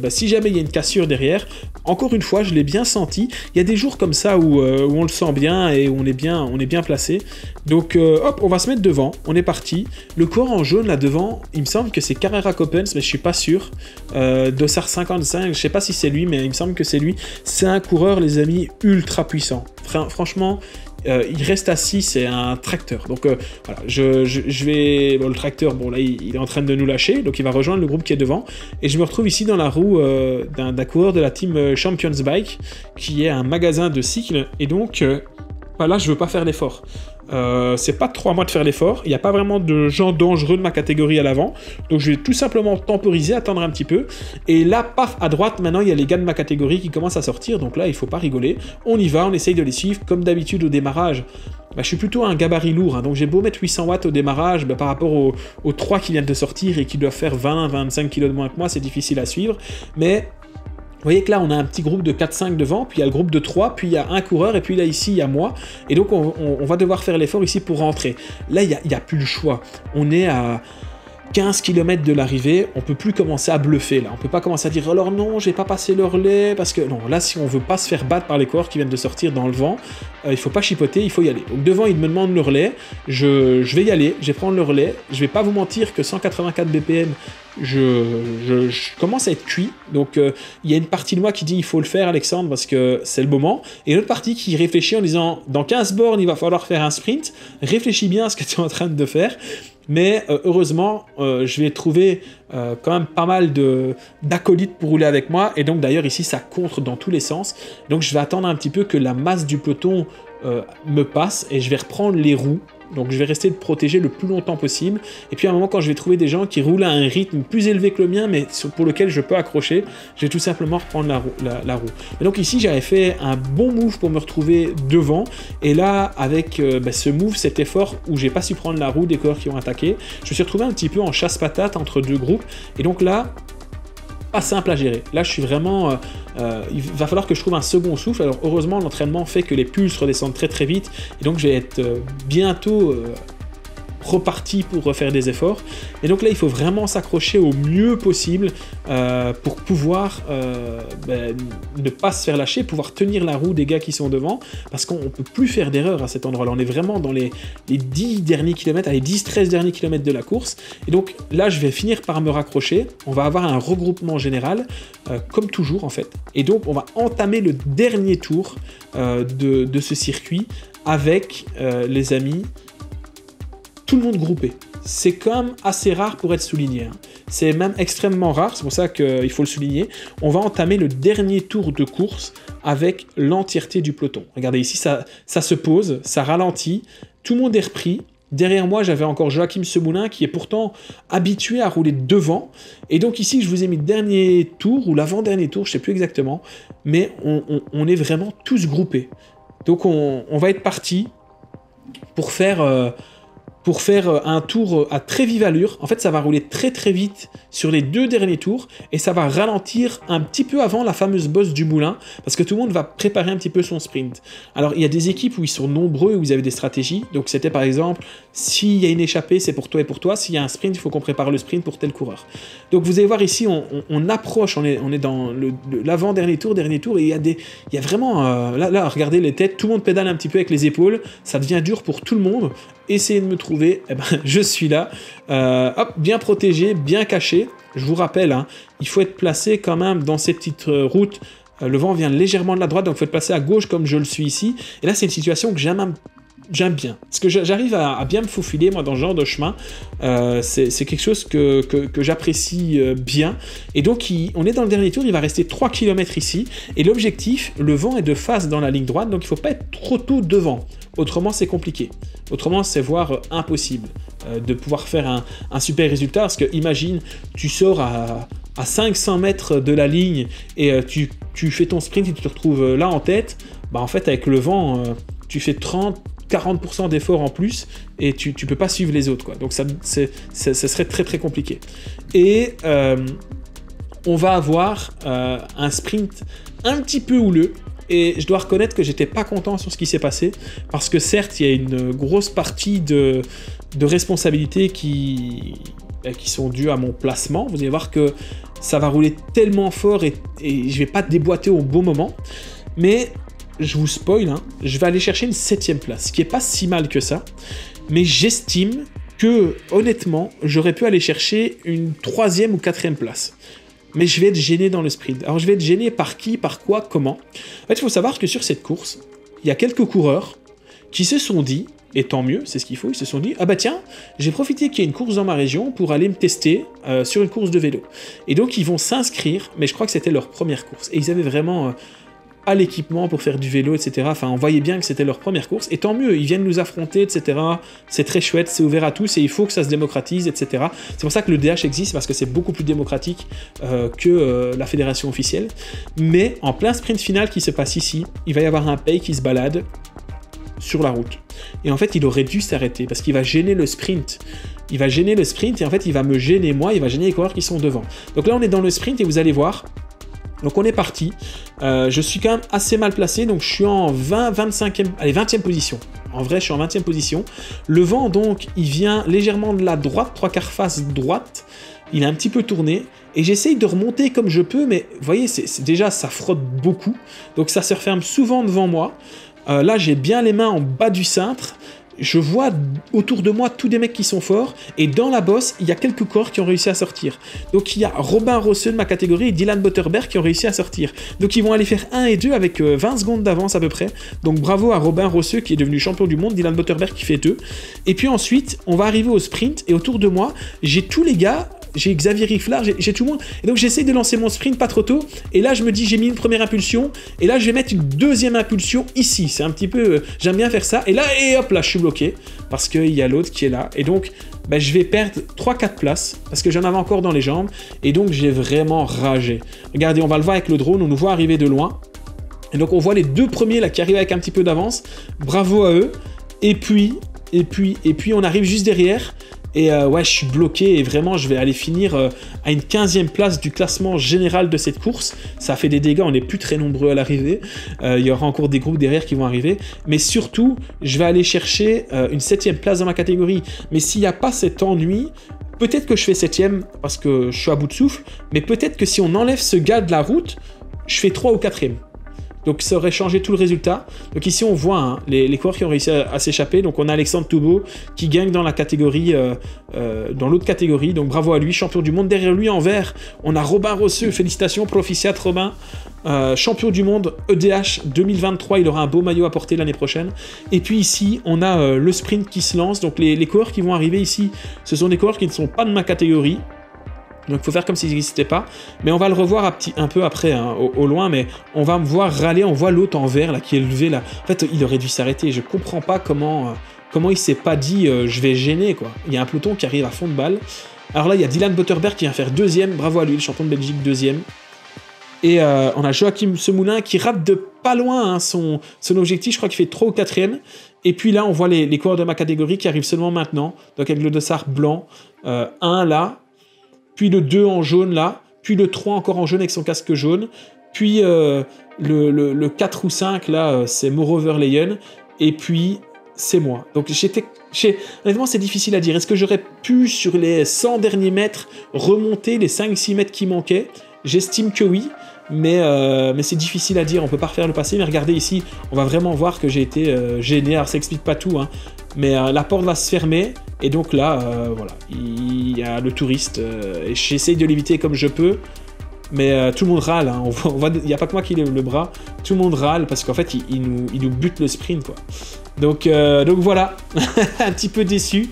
si jamais il y a une cassure derrière, encore une fois, je l'ai bien senti. Il y a des jours comme ça où on le sent bien et où on est bien placé. Donc hop, on va se mettre devant, on est parti. Le coureur en jaune là devant, il me semble que c'est Carrera Coppens, mais je suis pas sûr. Dossard 55, je sais pas si c'est lui, mais il me semble que c'est lui. C'est un coureur, les amis, ultra puissant. Franchement, il reste assis, c'est un tracteur. Donc voilà, je vais... Bon, le tracteur, bon là, il est en train de nous lâcher, donc il va rejoindre le groupe qui est devant. Et je me retrouve ici dans la roue d'un coureur de la team Champions Bike, qui est un magasin de cycles. Et donc, là, je veux pas faire l'effort. C'est pas 3 mois de faire l'effort, il n'y a pas vraiment de gens dangereux de ma catégorie à l'avant, donc je vais tout simplement temporiser, attendre un petit peu, et là, paf, à droite, maintenant il y a les gars de ma catégorie qui commencent à sortir, donc là il faut pas rigoler, on y va, on essaye de les suivre, comme d'habitude au démarrage. Je suis plutôt un gabarit lourd, hein, donc j'ai beau mettre 800 watts au démarrage, par rapport aux 3 qui viennent de sortir et qui doivent faire 20-25 kg de moins que moi, c'est difficile à suivre, mais... Vous voyez que là, on a un petit groupe de 4-5 devant, puis il y a le groupe de 3, puis il y a un coureur, et puis là, ici, il y a moi. Et donc, on va devoir faire l'effort ici pour rentrer. Là, il n'y a plus le choix. On est à 15 km de l'arrivée, on peut plus commencer à bluffer là, on peut pas commencer à dire alors non, j'ai pas passé le relais, parce que non, là si on veut pas se faire battre par les coureurs qui viennent de sortir dans le vent, il faut pas chipoter, il faut y aller. Donc devant il me demande le relais, je vais y aller, je vais prendre le relais, je vais pas vous mentir que 184 BPM, je commence à être cuit, donc il y a une partie de moi qui dit il faut le faire Alexandre parce que c'est le moment, et une autre partie qui réfléchit en disant dans 15 bornes il va falloir faire un sprint, réfléchis bien à ce que tu es en train de faire. Mais heureusement, je vais trouver quand même pas mal d'acolytes pour rouler avec moi. Et donc d'ailleurs ici, ça contre dans tous les sens. Donc je vais attendre un petit peu que la masse du peloton me passe et je vais reprendre les roues. Donc je vais rester protégé le plus longtemps possible. Et puis à un moment, quand je vais trouver des gens qui roulent à un rythme plus élevé que le mien, mais pour lequel je peux accrocher, je vais tout simplement reprendre la roue. Et donc ici, j'avais fait un bon move pour me retrouver devant. Et là, avec ce move, cet effort où j'ai pas su prendre la roue des coureurs qui ont attaqué, je me suis retrouvé un petit peu en chasse-patate entre deux groupes. Et donc là, pas simple à gérer. Là, je suis vraiment... il va falloir que je trouve un second souffle. Alors, heureusement, l'entraînement fait que les pulses redescendent très très vite. Et donc, je vais être bientôt reparti pour refaire des efforts. Et donc là, il faut vraiment s'accrocher au mieux possible pour pouvoir ne pas se faire lâcher, pouvoir tenir la roue des gars qui sont devant, parce qu'on ne peut plus faire d'erreur à cet endroit-là. On est vraiment dans les 10 derniers kilomètres, les 10-13 derniers kilomètres de la course. Et donc là, je vais finir par me raccrocher. On va avoir un regroupement général, comme toujours en fait. Et donc, on va entamer le dernier tour de ce circuit avec les amis, tout le monde groupé. C'est quand même assez rare pour être souligné. C'est même extrêmement rare, c'est pour ça qu'il faut le souligner. On va entamer le dernier tour de course avec l'entièreté du peloton. Regardez ici, ça se pose, ça ralentit, tout le monde est repris. Derrière moi, j'avais encore Joachim Semoulin qui est pourtant habitué à rouler devant. Et donc ici, je vous ai mis le dernier tour ou l'avant-dernier tour, je ne sais plus exactement. Mais on est vraiment tous groupés. Donc on va être parti pour faire... pour faire un tour à très vive allure. En fait, ça va rouler très très vite sur les 2 derniers tours et ça va ralentir un petit peu avant la fameuse bosse du moulin parce que tout le monde va préparer un petit peu son sprint. Alors, il y a des équipes où ils sont nombreux, où vous avez des stratégies. Donc, c'était par exemple, s'il y a une échappée, c'est pour toi et pour toi. S'il y a un sprint, il faut qu'on prépare le sprint pour tel coureur. Donc, vous allez voir ici, on approche, on est dans l'avant-dernier tour, et il y a vraiment... là, regardez les têtes, tout le monde pédale un petit peu avec les épaules. Ça devient dur pour tout le monde. Essayez de me trouver, eh ben, je suis là. Hop, bien protégé, bien caché. Je vous rappelle, hein, il faut être placé quand même dans ces petites routes. Le vent vient légèrement de la droite, donc il faut être placé à gauche comme je le suis ici. Et là, c'est une situation que j'aime bien. Parce que j'arrive à bien me faufiler, moi, dans ce genre de chemin. C'est quelque chose que j'apprécie bien. Et donc, on est dans le dernier tour, il va rester 3 km ici. Et l'objectif, le vent est de face dans la ligne droite, donc il ne faut pas être trop tôt devant. Autrement, c'est compliqué. Autrement, c'est voire impossible de pouvoir faire un super résultat. Parce que, imagine, tu sors à 500 mètres de la ligne et tu fais ton sprint et tu te retrouves là en tête. Bah, en fait, avec le vent, tu fais 40% d'efforts en plus et tu peux pas suivre les autres, quoi. Donc ça serait très très compliqué. Et on va avoir un sprint un petit peu houleux. Et je dois reconnaître que j'étais pas content sur ce qui s'est passé, parce que certes, il y a une grosse partie de responsabilités qui sont dues à mon placement. Vous allez voir que ça va rouler tellement fort et je vais pas déboîter au bon moment. Mais je vous spoil, hein, je vais aller chercher une 7e place, ce qui est pas si mal que ça. Mais j'estime que, honnêtement, j'aurais pu aller chercher une 3e ou 4e place. Mais je vais être gêné dans le sprint. Alors je vais être gêné par qui, par quoi, comment. En fait, il faut savoir que sur cette course, il y a quelques coureurs qui se sont dit, et tant mieux, c'est ce qu'il faut, ils se sont dit, ah bah tiens, j'ai profité qu'il y ait une course dans ma région pour aller me tester sur une course de vélo. Et donc ils vont s'inscrire, mais je crois que c'était leur première course. Et ils avaient vraiment... à l'équipement pour faire du vélo, etc. Enfin, on voyait bien que c'était leur première course, et tant mieux, ils viennent nous affronter, etc. C'est très chouette, c'est ouvert à tous, et il faut que ça se démocratise, etc. C'est pour ça que le DH existe, parce que c'est beaucoup plus démocratique que la fédération officielle. Mais en plein sprint final qui se passe ici, il va y avoir un paye qui se balade sur la route. Et en fait, il aurait dû s'arrêter, parce qu'il va gêner le sprint. Il va gêner le sprint, et en fait, il va me gêner moi, il va gêner les coureurs qui sont devant. Donc là, on est dans le sprint, et vous allez voir... Donc on est parti, je suis quand même assez mal placé, donc je suis en 20e position. En vrai, je suis en 20e position. Le vent, donc, il vient légèrement de la droite, 3/4 face droite. Il est un petit peu tourné, et j'essaye de remonter comme je peux, mais vous voyez, déjà, ça frotte beaucoup. Donc ça se referme souvent devant moi. Là, j'ai bien les mains en bas du cintre. Je vois autour de moi tous des mecs qui sont forts, et dans la bosse, il y a quelques corps qui ont réussi à sortir. Donc il y a Robin Rosseux de ma catégorie et Dylan Butterberg qui ont réussi à sortir. Donc ils vont aller faire 1 et 2 avec 20 secondes d'avance à peu près. Donc bravo à Robin Rosseux qui est devenu champion du monde, Dylan Butterberg qui fait 2. Et puis ensuite, on va arriver au sprint, et autour de moi, j'ai tous les gars... J'ai Xavier Rifflard, j'ai tout le monde. Et donc j'essaye de lancer mon sprint pas trop tôt. Et là je me dis j'ai mis une première impulsion. Et là je vais mettre une deuxième impulsion ici. C'est un petit peu... j'aime bien faire ça. Et là, et hop là, je suis bloqué. Parce qu'il y a l'autre qui est là. Et donc bah, je vais perdre 3-4 places. Parce que j'en avais encore dans les jambes. Et donc j'ai vraiment ragé. Regardez, on va le voir avec le drone. On nous voit arriver de loin. Et donc on voit les 2 premiers là qui arrivent avec un petit peu d'avance. Bravo à eux. Et puis on arrive juste derrière. Et ouais, je suis bloqué, et vraiment, je vais aller finir à une 15e place du classement général de cette course. Ça fait des dégâts, on n'est plus très nombreux à l'arrivée. Il y aura encore des groupes derrière qui vont arriver. Mais surtout, je vais aller chercher une 7e place dans ma catégorie. Mais s'il n'y a pas cet ennui, peut-être que je fais 7e parce que je suis à bout de souffle, mais peut-être que si on enlève ce gars de la route, je fais 3 ou 4e. Donc ça aurait changé tout le résultat. Donc ici on voit hein, les coureurs qui ont réussi à s'échapper. Donc on a Alexandre Toubeau qui gagne dans la catégorie, dans l'autre catégorie. Donc bravo à lui, champion du monde. Derrière lui en vert, on a Robin Rosseux. Félicitations, proficiat Robin. Champion du monde EDH 2023, il aura un beau maillot à porter l'année prochaine. Et puis ici, on a le sprint qui se lance. Donc les coureurs qui vont arriver ici, ce sont des coureurs qui ne sont pas de ma catégorie. Donc il faut faire comme s'ils n'existaient pas, mais on va le revoir un peu après, hein, au loin, mais on va me voir râler, on voit l'autre en vert là, qui est levé là. En fait, il aurait dû s'arrêter, je comprends pas comment il s'est pas dit je vais gêner, quoi. Il y a un peloton qui arrive à fond de balle. Alors là, il y a Dylan Butterberg qui vient faire 2e, bravo à lui, le champion de Belgique 2e. Et on a Joachim Semoulin qui rate de pas loin hein, son objectif, je crois qu'il fait 3 ou 4e. Et puis là, on voit les coureurs de ma catégorie qui arrivent seulement maintenant. Donc avec le dossard blanc, un là, puis le 2 en jaune là, puis le 3 encore en jaune avec son casque jaune, puis le 4 ou 5 là, c'est Mauro Verleyen, et puis c'est moi. Donc honnêtement, c'est difficile à dire. Est-ce que j'aurais pu, sur les 100 derniers mètres, remonter les 5-6 mètres qui manquaient? J'estime que oui. Mais c'est difficile à dire, on peut pas refaire le passé, mais regardez ici, on va vraiment voir que j'ai été gêné. Alors ça explique pas tout, hein, mais la porte va se fermer, et donc là, voilà, il y a le touriste, et j'essaye de l'éviter comme je peux, mais tout le monde râle, hein, il n'y a pas que moi qui lève le bras, tout le monde râle, parce qu'en fait, il nous bute le sprint, quoi. Donc voilà, un petit peu déçu,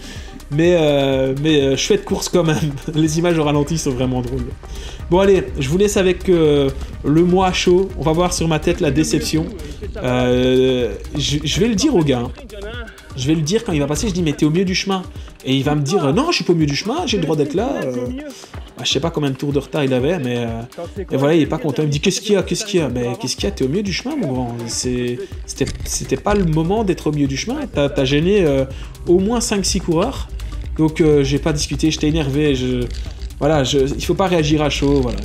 mais chouette course quand même, les images au ralenti sont vraiment drôles. Bon allez, je vous laisse avec le mois chaud, on va voir sur ma tête la déception. Je vais le dire au gars, hein. Je vais le dire quand il va passer, je dis mais t'es au milieu du chemin. Et il va me dire non, je suis pas au milieu du chemin, j'ai le droit d'être là. Je sais pas combien de tours de retard il avait, mais et voilà, il est pas content. Il me dit qu'est-ce qu'il y a? Mais qu'est-ce qu'il y a? T'es au milieu du chemin, mon grand. C'était pas le moment d'être au milieu du chemin. T'as gêné au moins 5-6 coureurs. Donc j'ai pas discuté, j'étais énervé. Voilà, il faut pas réagir à chaud. Voilà,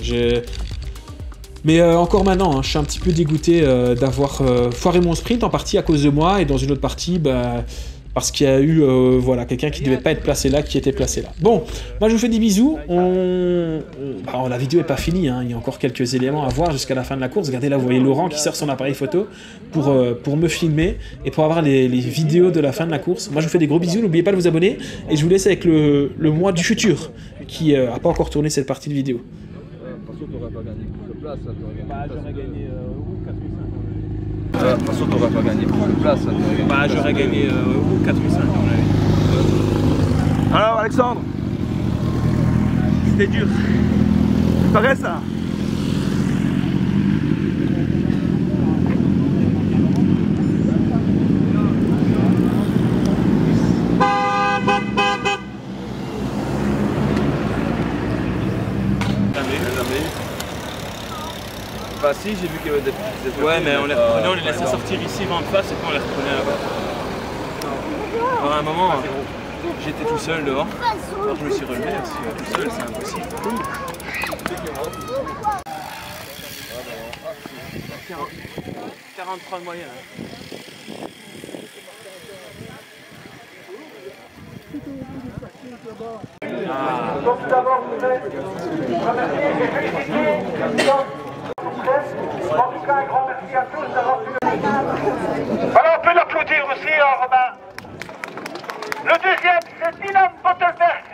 mais encore maintenant, hein, je suis un petit peu dégoûté d'avoir foiré mon sprint, en partie à cause de moi, et dans une autre partie, parce qu'il y a eu voilà, quelqu'un qui ne devait pas être placé là, qui était placé là. Bon, moi je vous fais des bisous. La vidéo n'est pas finie, hein, il y a encore quelques éléments à voir jusqu'à la fin de la course. Regardez là, vous voyez Laurent qui sort son appareil photo pour me filmer et pour avoir les vidéos de la fin de la course. Moi je vous fais des gros bisous, n'oubliez pas de vous abonner, et je vous laisse avec le mois du futur qui n'a pas encore tourné cette partie de vidéo. J'aurais gagné 4 ou 5. De toute façon, tu n'aurais pas gagné beaucoup de place. J'aurais gagné 4 ou 5. Alors Alexandre, C'était dur. ça paraît ça? Bah si, j'ai vu qu'il y avait des petites étoiles. Ouais, mais on les laissait sortir ici, vent de face, et puis on les reprenait là-bas. Alors à un moment, j'étais tout seul dehors. Alors je me suis relevé, parce que tout seul, c'est impossible. 43 de moyenne. Donc tout d'abord, vous êtes remercier et féliciter. En tout cas, un grand merci à tous d'avoir pu... Alors, on peut l'applaudir aussi, Robin. Le deuxième, c'est Dylan Bottelberg.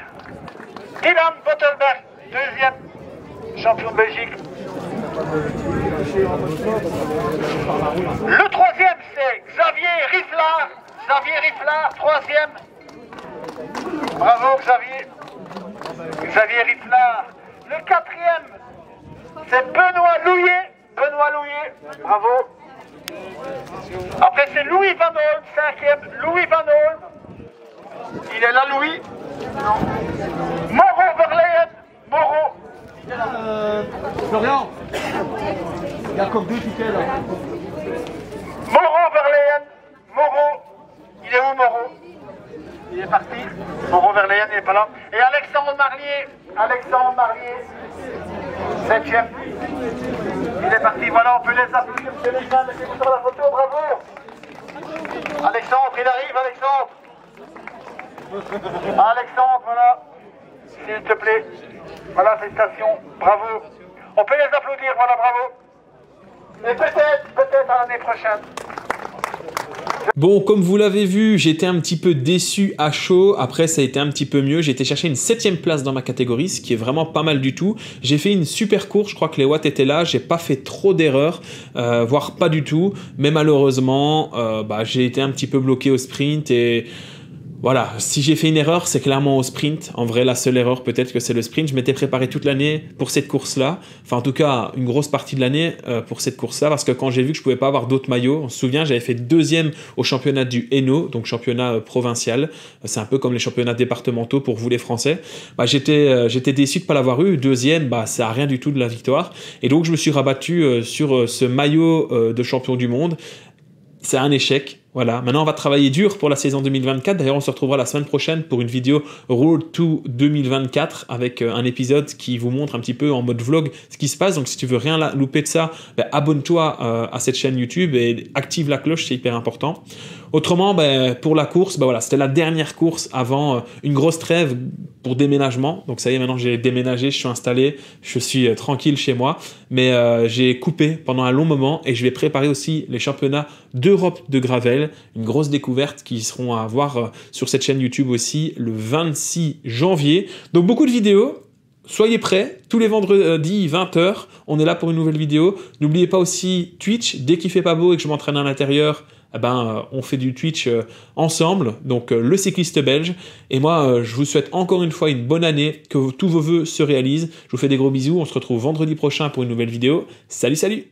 Dylan Bottelberg, deuxième champion de Belgique. Le troisième, c'est Xavier Riflard. Xavier Riflard, troisième. Bravo, Xavier. Xavier Riflard. Le quatrième, c'est Benoît Louillet. Benoît Louillet, bravo. Après, c'est Louis Van Olm, cinquième. Louis Van Olm. Il est là, Louis. Mauro Verleyen. Mauro. Florian, il y a encore deux tickets là. Mauro Verleyen. Mauro. Il est où, Mauro? Il est parti. Mauro Verleyen, il n'est pas là. Et Alexandre Marlier. Alexandre Marlier. Septième. Il est parti, voilà, on peut les applaudir. Monsieur Léjean, mettez-vous sur la photo, bravo. Alexandre, il arrive, Alexandre. Alexandre, voilà. S'il te plaît. Voilà, félicitations, bravo. On peut les applaudir, voilà, bravo. Et peut-être à l'année prochaine. Bon, comme vous l'avez vu, j'étais un petit peu déçu à chaud. Après, ça a été un petit peu mieux. J'ai été chercher une 7e place dans ma catégorie, ce qui est vraiment pas mal du tout. J'ai fait une super course. Je crois que les watts étaient là. J'ai pas fait trop d'erreurs, voire pas du tout. Mais malheureusement, j'ai été un petit peu bloqué au sprint et... Voilà, si j'ai fait une erreur, c'est clairement au sprint. En vrai, la seule erreur, peut-être que c'est le sprint. Je m'étais préparé toute l'année pour cette course-là. Enfin, en tout cas, une grosse partie de l'année pour cette course-là. Parce que quand j'ai vu que je pouvais pas avoir d'autres maillots, on se souvient, j'avais fait 2e au championnat du Hainaut, donc championnat provincial. C'est un peu comme les championnats départementaux pour vous les Français. J'étais déçu de pas l'avoir eu. 2e, ça a rien du tout de la victoire. Et donc, je me suis rabattu sur ce maillot de champion du monde. C'est un échec. Voilà, maintenant on va travailler dur pour la saison 2024. D'ailleurs, on se retrouvera la semaine prochaine pour une vidéo Road to 2024 avec un épisode qui vous montre un petit peu en mode vlog ce qui se passe. Donc si tu veux rien louper de ça, ben, abonne-toi à cette chaîne YouTube et active la cloche, c'est hyper important. Autrement, ben, pour la course, ben voilà, c'était la dernière course avant une grosse trêve pour déménagement. Donc ça y est, maintenant j'ai déménagé, je suis installé, je suis tranquille chez moi. Mais j'ai coupé pendant un long moment et je vais préparer aussi les championnats d'Europe de gravel. Une grosse découverte qui seront à voir sur cette chaîne YouTube aussi le 26 janvier. Donc beaucoup de vidéos. Soyez prêts, tous les vendredis 20h, on est là pour une nouvelle vidéo. N'oubliez pas aussi Twitch, dès qu'il fait pas beau et que je m'entraîne à l'intérieur, eh ben, on fait du Twitch ensemble, donc le cycliste belge. Et moi, je vous souhaite encore une fois une bonne année, que tous vos vœux se réalisent. Je vous fais des gros bisous, on se retrouve vendredi prochain pour une nouvelle vidéo. Salut, salut!